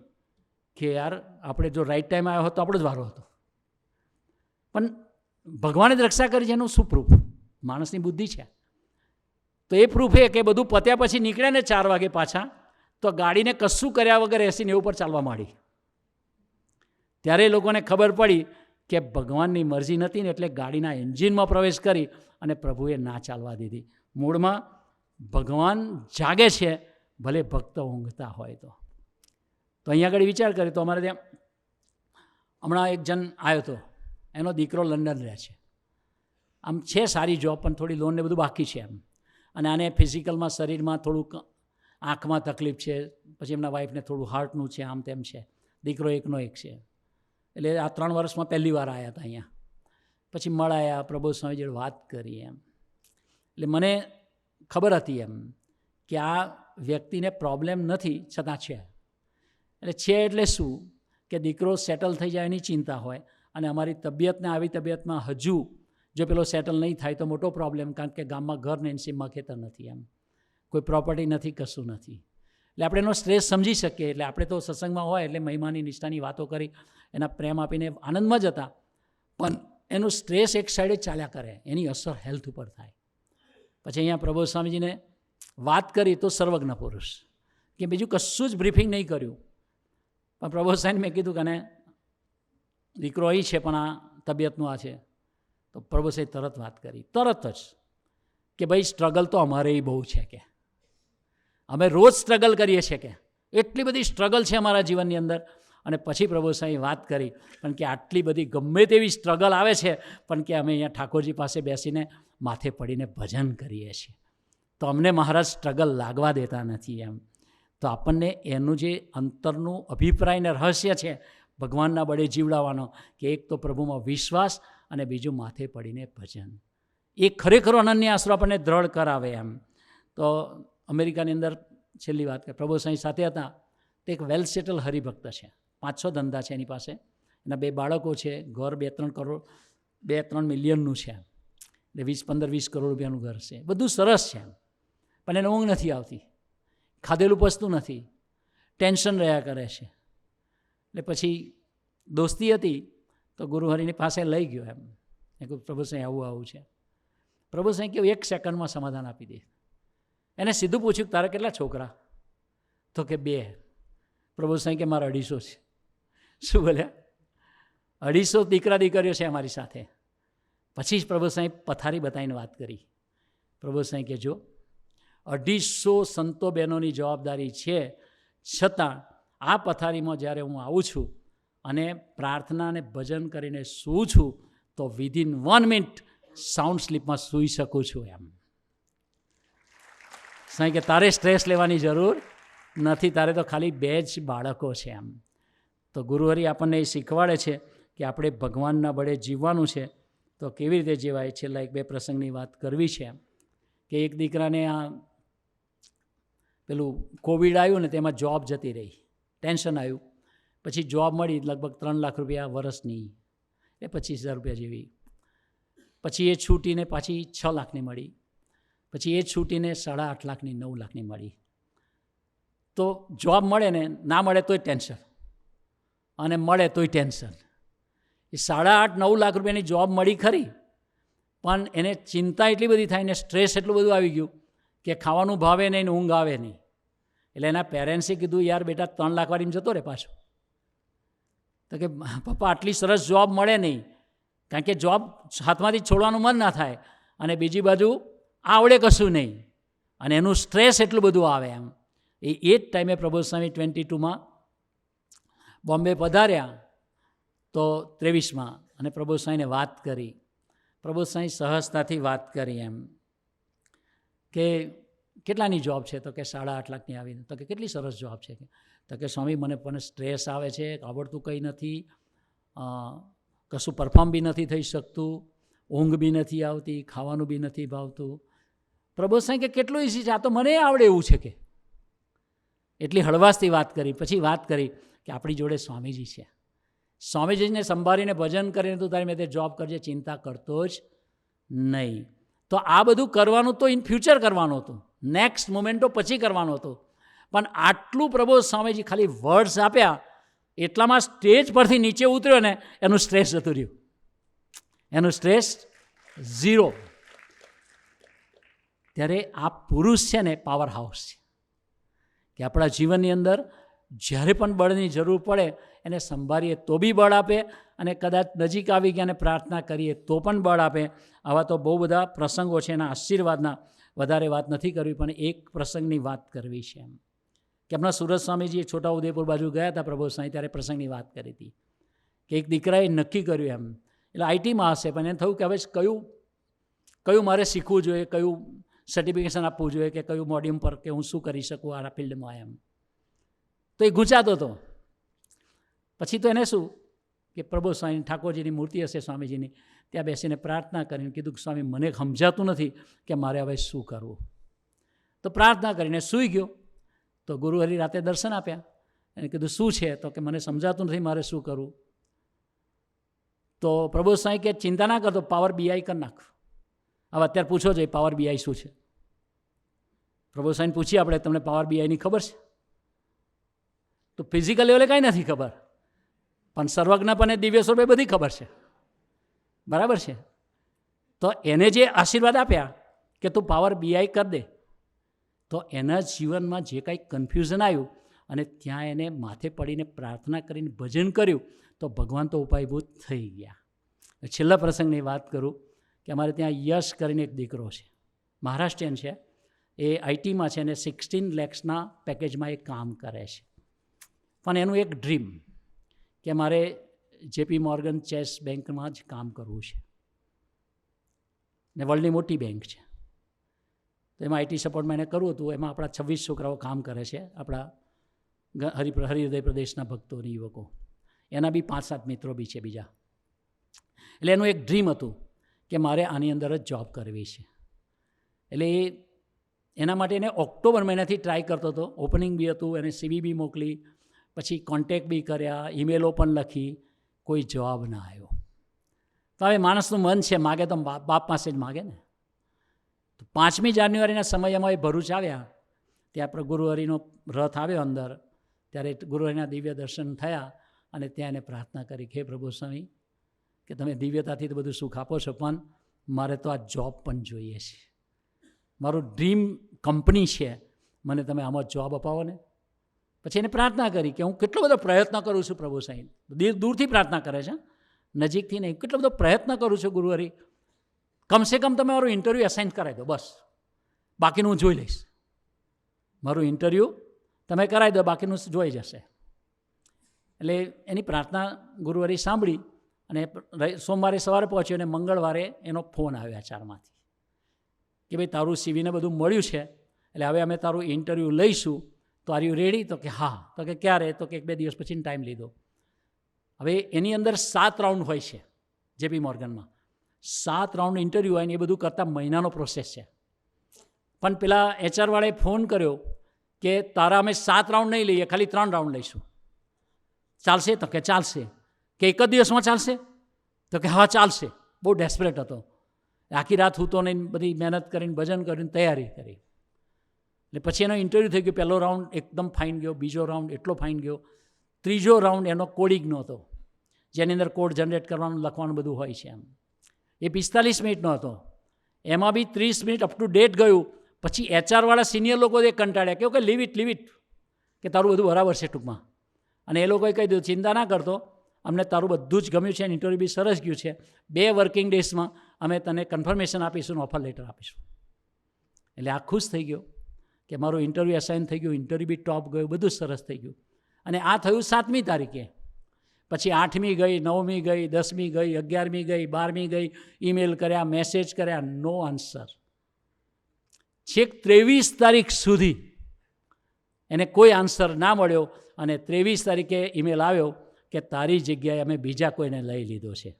કે યાર આપણે જો રાઈટ ટાઈમ આવ્યો હતો આપણો જ વારો હતો. પણ ભગવાને જ રક્ષા કરી છે, એનું શું પ્રૂફ? માણસની બુદ્ધિ છે. તો એ પ્રૂફ એ કે બધું પત્યા પછી નીકળ્યા ને 4 વાગે પાછા, તો ગાડીને કશું કર્યા વગર 80-90 પર ચાલવા માંડી. ત્યારે એ લોકોને ખબર પડી કે ભગવાનની મરજી નથી ને એટલે ગાડીના એન્જિનમાં પ્રવેશ કરી અને પ્રભુએ ના ચાલવા દીધી. મૂળમાં ભગવાન જાગે છે, ભલે ભક્ત ઊંઘતા હોય તો. અહીંયા આગળ વિચાર કરીએ તો અમારે ત્યાં હમણાં એક જણ આવ્યો હતો, એનો દીકરો લંડન રહે છે. આમ છે સારી જોબ, પણ થોડી લોન ને બધું બાકી છે એમ. અને આને ફિઝિકલમાં શરીરમાં થોડુંક આંખમાં તકલીફ છે, પછી એમના વાઈફને થોડું હાર્ટનું છે, આમ તેમ છે. દીકરો એકનો એક છે. એટલે આ 3 વર્ષમાં પહેલી વાર આવ્યા હતા અહીંયા. પછી મળાયા, પ્રભુ સ્વામી જોડે વાત કરી એમ. એટલે મને ખબર હતી એમ કે આ વ્યક્તિને પ્રોબ્લેમ નથી છતાં છે. એટલે છે એટલે શું કે દીકરો સેટલ થઈ જાય એની ચિંતા હોય, અને અમારી તબિયતને આવી તબિયતમાં હજુ જો પેલો સેટલ નહીં થાય તો મોટો પ્રોબ્લેમ, કારણ કે ગામમાં ઘર ને સીમમાં ખેતર નથી, એમ કોઈ પ્રોપર્ટી નથી, કશું નથી. એટલે આપણે એનો સ્ટ્રેસ સમજી શકીએ. એટલે આપણે તો સત્સંગમાં હોય એટલે મહિમાની નિષ્ઠાની વાતો કરી એના પ્રેમ આપીને આનંદમાં જ હતા, પણ એનું સ્ટ્રેસ એક સાઈડે ચાલ્યા કરે, એની અસર હેલ્થ ઉપર થાય. પછી અહીંયા પ્રભુ સ્વામીજીને વાત કરી તો સર્વજ્ઞ પુરુષ કે બીજું કશું જ બ્રીફિંગ નહીં કર્યું. પણ પ્રભુ સ્વામીને મેં કીધું કે ને દીકરો અહીં છે પણ આ તબિયતનું આ છે. તો પ્રભુ સાહેબ તરત વાત કરી, તરત જ કે ભાઈ સ્ટ્રગલ તો અમારે બહુ છે, કે અમે રોજ સ્ટ્રગલ કરીએ છીએ, કે એટલી બધી સ્ટ્રગલ છે અમારા જીવનની અંદર. અને પછી પ્રભુ સાહેબ વાત કરી પણ કે આટલી બધી ગમે તેવી સ્ટ્રગલ આવે છે, પણ કે અમે અહીંયા ઠાકોરજી પાસે બેસીને માથે પડીને ભજન કરીએ છીએ, તો અમને મહારાજ સ્ટ્રગલ લાગવા દેતા નથી એમ. તો આપણને એનું જે અંતરનું અભિપ્રાય ને રહસ્ય છે ભગવાનના બળે જીવડાવવાનો, કે એક તો પ્રભુમાં વિશ્વાસ અને બીજું માથે પડીને ભજન, એ ખરેખર અનન્ય આશરો આપણને દ્રઢ કરાવે એમ. તો અમેરિકાની અંદર છેલ્લી વાત કરી, પ્રભુ સાંઈ સાથે હતા. તે એક વેલ સેટલ હરિભક્ત છે, 5-6 ધંધા છે એની પાસે, એના 2 બાળકો છે, ઘર 2-3 મિલિયનનું છે, એટલે 15-20 કરોડ રૂપિયાનું ઘર છે, બધું સરસ છે. પણ એને ઊંઘ નથી આવતી, ખાધેલું પચતું નથી, ટેન્શન રહ્યા કરે છે. એટલે પછી દોસ્તી હતી તો ગુરુહરિની પાસે લઈ ગયો એમ. મેં કહ્યું પ્રભુ સાંઈ આવું છે. પ્રભુ સાંઈ કહ્યું 1 સેકન્ડમાં સમાધાન આપી દે. એને સીધું પૂછ્યું તારા કેટલા છોકરા? તો કે 2. પ્રભુ સાંઈ કે મારા 250 છે. શું બોલ્યા? 250 દીકરા દીકરીઓ છે અમારી સાથે. પછી જ પ્રભુ સાંઈ પથારી બતાવીને વાત કરી. પ્રભુ સાંઈ કે જો 250 સંતો બહેનોની જવાબદારી છે, છતાં આ પથારીમાં જ્યારે હું આવું છું અને પ્રાર્થના અને ભજન કરીને સૂઉં છું તો વિધિન 1 મિનિટ સાઉન્ડ સ્લીપમાં સૂઈ શકું છું. એમ સાંઈ કે તારે સ્ટ્રેસ લેવાની જરૂર નથી, તારે તો ખાલી 2 જ બાળકો છે. એમ તો ગુરુહરિ આપણને એ શીખવાડે છે કે આપણે ભગવાનના બળે જીવવાનું છે. તો કેવી રીતે જીવાય? છેલ્લા 1-2 પ્રસંગની વાત કરવી છે. કે એક દીકરાને આ પેલું કોવિડ આવ્યું ને તેમાં જોબ જતી રહી, ટેન્શન આવ્યું. પછી જોબ મળી લગભગ 3 લાખ રૂપિયા વર્ષની, એ 25,000 રૂપિયા જેવી. પછી એ છૂટીને પાછી 6 લાખની મળી. પછી એ છૂટીને 8.5 લાખની 9 લાખની મળી. તો જોબ મળે ને ના મળે તોય ટેન્શન, અને મળે તોય ટેન્શન. એ 8.5-9 લાખ રૂપિયાની જોબ મળી ખરી, પણ એને ચિંતા એટલી બધી થાય ને સ્ટ્રેસ એટલું બધું આવી ગયું કે ખાવાનું ભાવે નહીં ને ઊંઘ આવે નહીં. એટલે એના પેરેન્ટ્સે કીધું, યાર બેટા 3 લાખવાળીમાં જતો રહે પાછો. તો કે પપ્પા આટલી સરસ જોબ મળે નહીં, કારણ કે જોબ હાથમાંથી છોડવાનું મન ના થાય, અને બીજી બાજુ આવડે કશું નહીં, અને એનું સ્ટ્રેસ એટલું બધું આવે. એમ એ જ ટાઈમે પ્રબોધ સ્વામી 22માં બોમ્બે પધાર્યા તો 23માં, અને પ્રબોધ સ્વામીને વાત કરી. પ્રબોધ સ્વામી સહજતાથી વાત કરી એમ કે કેટલાની જોબ છે? તો કે 8.5 લાખની આવી. તો કે કેટલી સરસ જોબ છે? તો કે સ્વામી મને સ્ટ્રેસ આવે છે, આવડતું કંઈ નથી, કશું પરફોર્મ બી નથી થઈ શકતું, ઊંઘ બી નથી આવતી, ખાવાનું બી નથી ભાવતું. પ્રબોધ સ્વામી કે કેટલું ઇઝી છે, આ તો મને આવડે એવું છે. કે એટલી હળવાશથી વાત કરી. પછી વાત કરી કે આપણી જોડે સ્વામીજી છે, સ્વામીજીને સંભાળીને ભજન કરીને તું તારી મેં તે જોબ કરજે, ચિંતા કરતો જ નહીં. તો આ બધું કરવાનું તો ઇન ફ્યુચર કરવાનું હતું, નેક્સ્ટ મોમેન્ટો પછી કરવાનું હતું. પણ આટલું પ્રબોધ સ્વામીજી ખાલી વર્ડ્સ આપ્યા એટલામાં સ્ટેજ પરથી નીચે ઉતર્યો ને એનું સ્ટ્રેસ જતું રહ્યું, એનું સ્ટ્રેસ 0. ત્યારે આ પુરુષ છે ને પાવર હાઉસ છે, કે આપણા જીવનની અંદર જ્યારે પણ બળની જરૂર પડે એને સંભાળીએ તો બી બળ આપે, અને કદાચ નજીક આવી ગયા અને પ્રાર્થના કરીએ તો પણ બળ આપે. આવા તો બહુ બધા પ્રસંગો છે, એના આશીર્વાદના. વધારે વાત નથી કરવી, પણ એક પ્રસંગની વાત કરવી છે. એમ કે હમણાં સુરત સ્વામીજી છોટાઉદેપુર બાજુ ગયા હતા પ્રભુ સ્વામી, ત્યારે પ્રસંગની વાત કરી હતી કે એક દીકરાએ નક્કી કર્યું એમ, એટલે આઈટીમાં હશે, પણ એને થયું કે હવે કયું મારે શીખવું જોઈએ, કયું સર્ટિફિકેશન આપવું જોઈએ, કે કયું મોડ્યુમ પર કે હું શું કરી શકું આ ફિલ્ડમાં. એમ તો એ ગુંચાતો હતો. પછી તો એને શું કે પ્રબોધ સ્વામી ઠાકોરજીની મૂર્તિ હશે સ્વામીજીની, ત્યાં બેસીને પ્રાર્થના કરીને કીધું કે સ્વામી મને સમજાતું નથી કે મારે હવે શું કરવું. તો પ્રાર્થના કરીને સૂઈ ગયો. તો ગુરુહરિ રાતે દર્શન આપ્યા, એને કીધું શું છે? તો કે મને સમજાતું નથી મારે શું કરવું. તો પ્રબોધ સ્વામી કે ચિંતા ના કરતો, પાવર BI કરી નાખ. હવે અત્યારે પૂછો જોઈએ પાવર BI શું છે? પ્રબોધ સ્વામીને પૂછીએ આપણે, તમને પાવર BIની ખબર છે? તો ફિઝિકલ લેવલે કાંઈ નથી ખબર, પણ સર્વજ્ઞપણે દિવ્ય સ્વરૂપે બધી ખબર છે. બરાબર છે? તો એને જે આશીર્વાદ આપ્યા કે તું પાવર BI કરી દે, તો એના જીવનમાં જે કાંઈ કન્ફ્યુઝન આવ્યું અને ત્યાં એને માથે પડીને પ્રાર્થના કરીને ભજન કર્યું, તો ભગવાન તો ઉપાયભૂત થઈ ગયા. છેલ્લા પ્રસંગની વાત કરું કે અમારે ત્યાં યશ કરીને એક દીકરો છે, મહારાષ્ટ્રીયન છે, એ આઈટીમાં છે, અને 16 lakhsના પેકેજમાં એ કામ કરે છે. પણ એનું એક ડ્રીમ કે મારે JP મોર્ગન ચેસ બેંકમાં જ કામ કરવું છે, ને વર્લ્ડની મોટી બેંક છે. તો એમાં IT સપોર્ટમાં એને કરવું હતું. એમાં આપણા 26 છોકરાઓ કામ કરે છે, આપણા હરિહૃદય પ્રદેશના ભક્તો અને યુવકો. એના બી 5-7 મિત્રો બી છે બીજા. એટલે એનું એક ડ્રીમ હતું કે મારે આની અંદર જ જોબ કરવી છે. એટલે એના માટે એને ઓક્ટોબર મહિનાથી ટ્રાય કરતો હતો. ઓપનિંગ બી હતું, એને CV બી મોકલી, પછી કોન્ટેક્ટ બી કર્યા, ઈમેલો પણ લખી, કોઈ જવાબ ના આવ્યો. તો હવે માણસનું મન છે, માગે તો બાપ પાસે જ માગે ને. તો 5મી જાન્યુઆરીના સમયમાં એ ભરૂચ આવ્યા, ત્યાં આપણે ગુરુહરિનો રથ આવ્યો અંદર, ત્યારે ગુરુહરિના દિવ્ય દર્શન થયા, અને ત્યાં એને પ્રાર્થના કરી કે હે પ્રભુ સ્વામી, કે તમે દિવ્યતાથી તો બધું સુખ આપો છો, પણ મારે તો આ જોબ પણ જોઈએ છે. મારું ડ્રીમ કંપની છે, મને તમે આમાં જોબ અપાવો ને. પછી એને પ્રાર્થના કરી કે હું કેટલો બધો પ્રયત્ન કરું છું પ્રભુ સાહેબ, દૂરથી પ્રાર્થના કરે છે, નજીકથી નહીં, કેટલો બધો પ્રયત્ન કરું છું ગુરુહરિ, કમસે કમ તમે મારું ઇન્ટરવ્યૂ અસાઇન કરાવી દો, બસ બાકીનું હું જોઈ લઈશ. મારું ઇન્ટરવ્યૂ તમે કરાવી દો, બાકીનું જોઈ જશે. એટલે એની પ્રાર્થના ગુરુવારે સાંભળી અને સોમવારે સવારે પહોંચ્યો અને મંગળવારે એનો ફોન આવ્યો આચારમાંથી કે ભાઈ તારું સીવીને બધું મળ્યું છે, એટલે હવે અમે તારું ઇન્ટરવ્યૂ લઈશું, તો આર યુ રેડી? તો કે હા. તો કે ક્યારે? તો કે 1-2 દિવસ પછી ટાઈમ લીધો. હવે એની અંદર 7 રાઉન્ડ હોય છે જેપી મોર્ગનમાં. 7 રાઉન્ડ ઇન્ટરવ્યૂ હોય ને એ બધું કરતાં મહિનાનો પ્રોસેસ છે. પણ પેલા એચઆરવાળાએ ફોન કર્યો કે તારા અમે 7 રાઉન્ડ નહીં લઈએ, ખાલી 3 રાઉન્ડ લઈશું, ચાલશે? તો કે ચાલશે. કે એક જ દિવસમાં ચાલશે? તો કે હા ચાલશે. બહુ ડેસ્પરેટ હતો, આખી રાત હૂતો નહીં, બધી મહેનત કરીને ભજન કરીને તૈયારી કરી. એટલે પછી એનો ઇન્ટરવ્યૂ થઈ ગયો. પહેલો રાઉન્ડ એકદમ ફાઇન ગયો, બીજો રાઉન્ડ એટલો ફાઇન ગયો, ત્રીજો રાઉન્ડ એનો કોડિંગનો હતો, જેની અંદર કોડ જનરેટ કરવાનું, લખવાનું બધું હોય છે. એમ એ 45 મિનિટનો હતો. એમાં બી 30 મિનિટ અપ ટુ ડેટ ગયું. પછી એચઆરવાળા સિનિયર લોકો એ કંટાળ્યા કે લીવ ઇટ કે તારું બધું બરાબર છે ટૂંકમાં. અને એ લોકોએ કહી દીધું ચિંતા ના કરતો, અમને તારું બધું જ ગમ્યું છે, ઇન્ટરવ્યૂ બી સરસ ગયું છે, 2 વર્કિંગ ડેઝમાં અમે તને કન્ફર્મેશન આપીશું, ઓફર લેટર આપીશું. એટલે આ ખુશ થઈ ગયો કે મારું ઇન્ટરવ્યૂ અસાઇન થઈ ગયું, ઇન્ટરવ્યૂ બી ટોપ ગયું, બધું સરસ થઈ ગયું. અને આ થયું 7મી તારીખે. પછી 8મી ગઈ, 9મી ગઈ, 10મી ગઈ, 11મી ગઈ, 12મી ગઈ, ઈમેલ કર્યા, મેસેજ કર્યા, નો આન્સર. છેક 23 તારીખ સુધી એને કોઈ આન્સર ના મળ્યો. અને 23 તારીખે ઈમેલ આવ્યો કે તારી જગ્યાએ અમે બીજા કોઈને લઈ લીધો છે.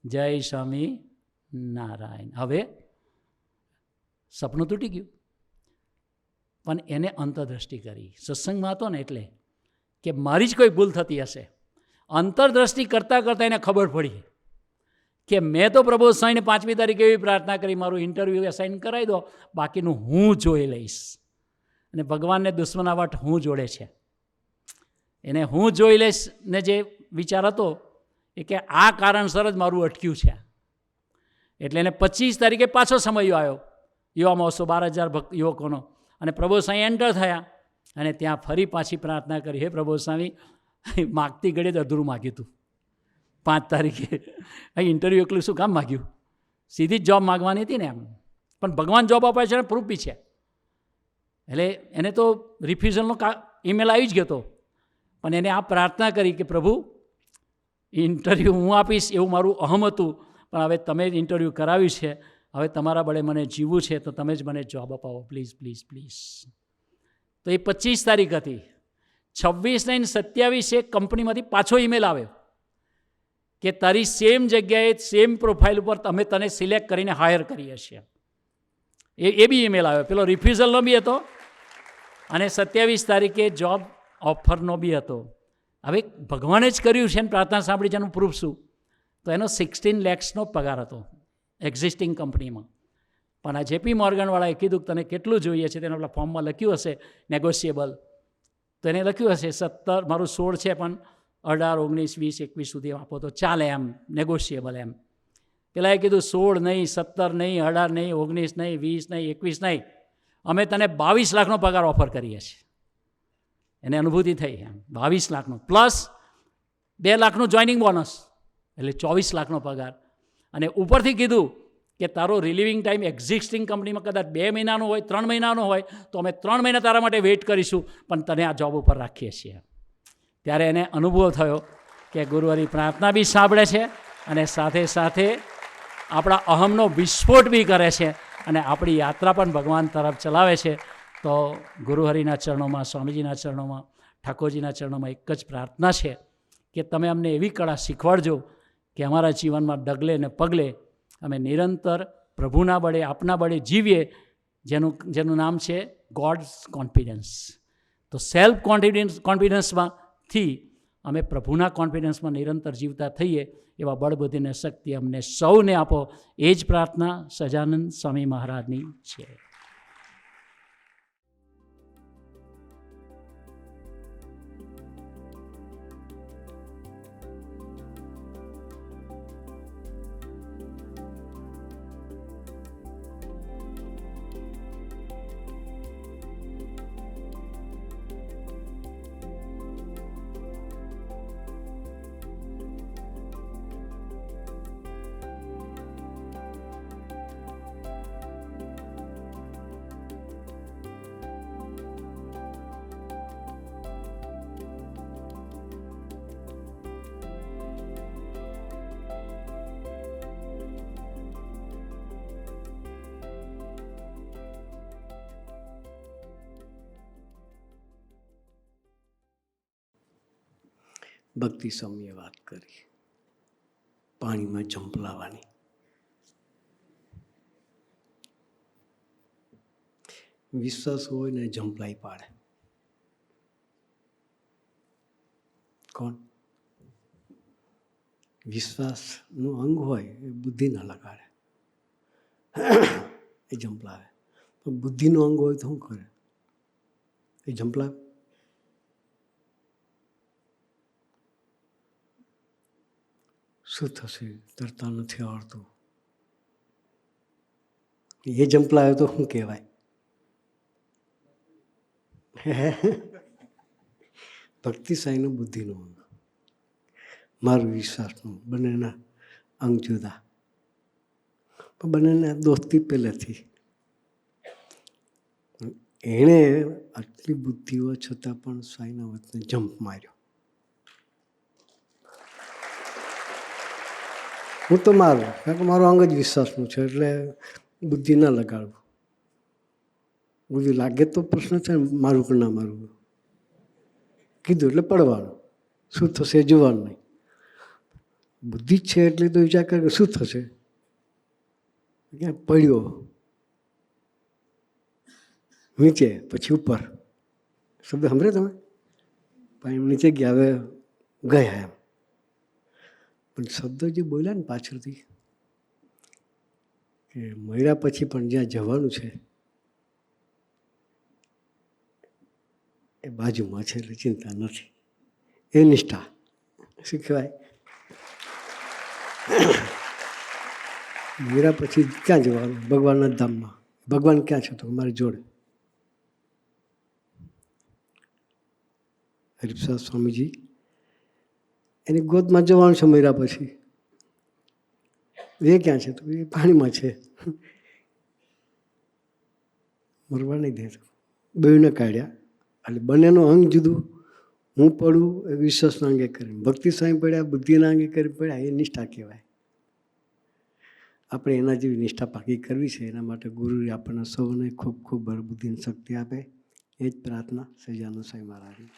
જય સ્વામી નારાયણ. હવે સપનું તૂટી ગયું. પણ એને અંતરદ્રષ્ટિ કરી. સત્સંગમાં હતો ને એટલે કે મારી જ કોઈ ભૂલ થતી હશે. અંતરદ્રષ્ટિ કરતાં કરતાં એને ખબર પડી કે મેં તો પ્રભુ સ્વામીને 5મી તારીખે એવી પ્રાર્થના કરી, મારું ઇન્ટરવ્યૂ અસાઇન કરાવી દો, બાકીનું હું જોઈ લઈશ. અને ભગવાનને દુશ્મનાવટ હું જોડે છે, એને હું જોઈ લઈશ ને જે વિચાર હતો એ કે આ કારણસર જ મારું અટક્યું છે. એટલે એને 25 તારીખે પાછો સમય આવ્યો યુવા મહોત્સવ 12,000 યુવકોનો. અને પ્રભુ સ્વામી એન્ટર થયા અને ત્યાં ફરી પાછી પ્રાર્થના કરી, હે પ્રભુ સ્વામી, માગતી ઘડીએ તો અધૂરું માગ્યું હતું 5 તારીખે. અહીં ઇન્ટરવ્યૂ એકલું શું કામ માગ્યું? સીધી જ જોબ માગવાની હતી ને એમ. પણ ભગવાન જોબ આપે છે ને, પ્રૂફ બી છે. એટલે એને તો રિફ્યુઝલનો ઈમેલ આવી જ ગયો હતો. પણ એને આ પ્રાર્થના કરી કે પ્રભુ, ઇન્ટરવ્યૂ હું આપીશ એવું મારું અહમ હતું, પણ હવે તમે જ ઇન્ટરવ્યૂ કરાવ્યું છે, હવે તમારા બળે મને જીવવું છે, તો તમે જ મને જોબ અપાવો, પ્લીઝ પ્લીઝ પ્લીઝ. તો એ 25 તારીખ હતી. 26 ને 27 કંપનીમાંથી પાછો ઈમેલ આવ્યો કે તારી સેમ જગ્યાએ સેમ પ્રોફાઇલ ઉપર અમે તને સિલેક્ટ કરીને હાયર કરીએ છીએ. એ બી ઈમેલ આવ્યો. પેલો રિફ્યુઝલનો બી હતો અને 27 તારીખે જોબ ઓફરનો બી હતો. હવે ભગવાને જ કર્યું છે ને પ્રાર્થના સાંભળી છે એનું પ્રૂફ શું? તો એનો 16 lakhsનો પગાર હતો એક્ઝિસ્ટિંગ કંપનીમાં. પણ આ જેપી મોર્ગનવાળાએ કીધું કે તને કેટલું જોઈએ છે, તેના પેલા ફોર્મમાં લખ્યું હશે નેગોશિયેબલ. તો એને લખ્યું હશે 17, મારું 16 છે પણ 18, 19, 20, 21 સુધી આપો તો ચાલે, એમ નેગોશિયેબલ એમ. પેલાએ કીધું 16 નહીં, 17 નહીં, 18 નહીં, 19 નહીં, 20 નહીં, 21 નહીં, અમે તને 22 લાખનો પગાર ઓફર કરીએ છીએ. એને અનુભૂતિ થઈ એમ 22 લાખનો પ્લસ 2 લાખનું જોઈનિંગ બોનસ, એટલે 24 લાખનો પગાર. અને ઉપરથી કીધું કે તારો રિલીવિંગ ટાઈમ એક્ઝિસ્ટિંગ કંપનીમાં કદાચ 2 મહિનાનો હોય, 3 મહિનાનો હોય, તો અમે 3 મહિના તારા માટે વેઇટ કરીશું, પણ તને આ જોબ ઉપર રાખીએ છીએ. ત્યારે એને અનુભવ થયો કે ગુરુવારી પ્રાર્થના બી સાંભળે છે અને સાથે સાથે આપણા અહમનો વિસ્ફોટ બી કરે છે અને આપણી યાત્રા પણ ભગવાન તરફ ચલાવે છે. તો ગુરુહરિના ચરણોમાં, સ્વામીજીના ચરણોમાં, ઠાકોરજીના ચરણોમાં એક જ પ્રાર્થના છે કે તમે અમને એવી કળા શીખવાડજો કે અમારા જીવનમાં ડગલે ને પગલે અમે નિરંતર પ્રભુના બળે, આપના બળે જીવીએ, જેનું નામ છે ગોડ્સ કોન્ફિડન્સ. તો સેલ્ફ કોન્ફિડન્સમાંથી અમે પ્રભુના કોન્ફિડન્સમાં નિરંતર જીવતા થઈએ એવા બળબુદ્ધિને શક્તિ અમને સૌને આપો. એ જ પ્રાર્થના સહજાનંદ સ્વામી મહારાજની છે. ભક્તિ સ્વામીએ વાત કરી પાણીમાં ઝંપલાવાની. વિશ્વાસ હોય ને ઝંપલાઈ પાડે. કોણ? વિશ્વાસનું અંગ હોય એ બુદ્ધિ ના લગાડે, એ ઝંપલાવે. પણ બુદ્ધિનું અંગ હોય તો શું કરે? એ ઝંપલાવે. શું થશે? તરતા નથી આવડતું. એ ઝંપલાવે તો શું કહેવાય? ભક્તિ સાઈનું બુદ્ધિનું અંગ, મારું વિશ્વાસનું, બંનેના અંગ જુદા. પણ બંનેના દોસ્તી પહેલેથી. એણે આટલી બુદ્ધિ હોવા છતાં પણ સાઈના વતને જમ્પ માર્યો. હું તો મારું, કારણ કે મારો અંગ જ વિશ્વાસનું છે, એટલે બુદ્ધિ ના લગાડવું. બુદ્ધિ લાગે તો પ્રશ્ન છે ને, મારું કે ના મારું. કીધું એટલે પડવાનું, શું થશે એ જોવાનું નહીં. બુદ્ધિ જ છે એટલે તો વિચાર કરે કે શું થશે. ક્યાં પડ્યો નીચે પછી ઉપર, શબ્દ સાંભળે તમે? પણ નીચે ગયા, હવે ગયા એમ. પણ શબ્દ જે બોલ્યા ને પાછળથી, કે મળ્યા પછી પણ જ્યાં જવાનું છે એ બાજુમાં છે, એટલે ચિંતા નથી. એ નિષ્ઠા. શું કહેવાય? મળ્યા પછી ક્યાં જવાનું? ભગવાનના ધામમાં. ભગવાન ક્યાં છે? તો મારી જોડે. હરિપ્રસાદ સ્વામીજી એની ગોદમાં જવાનું છે મળ્યા પછી. એ ક્યાં છે? તો એ પાણીમાં છે. મરવા નહીં દેતો. બેઉને કાઢ્યા. એટલે બંનેનું અંગ જુદું. હું પડું એ વિશ્વાસના અંગે કરીને, ભક્તિ સ્વામી પડ્યા બુદ્ધિના અંગે કરી પડ્યા, એ નિષ્ઠા કહેવાય. આપણે એના જેવી નિષ્ઠા પાકી કરવી છે. એના માટે ગુરુએ આપણને સૌને ખૂબ ખૂબ બુદ્ધિની શક્તિ આપે. એ જ પ્રાર્થના સહજાનંદ સ્વામી મહારાજની.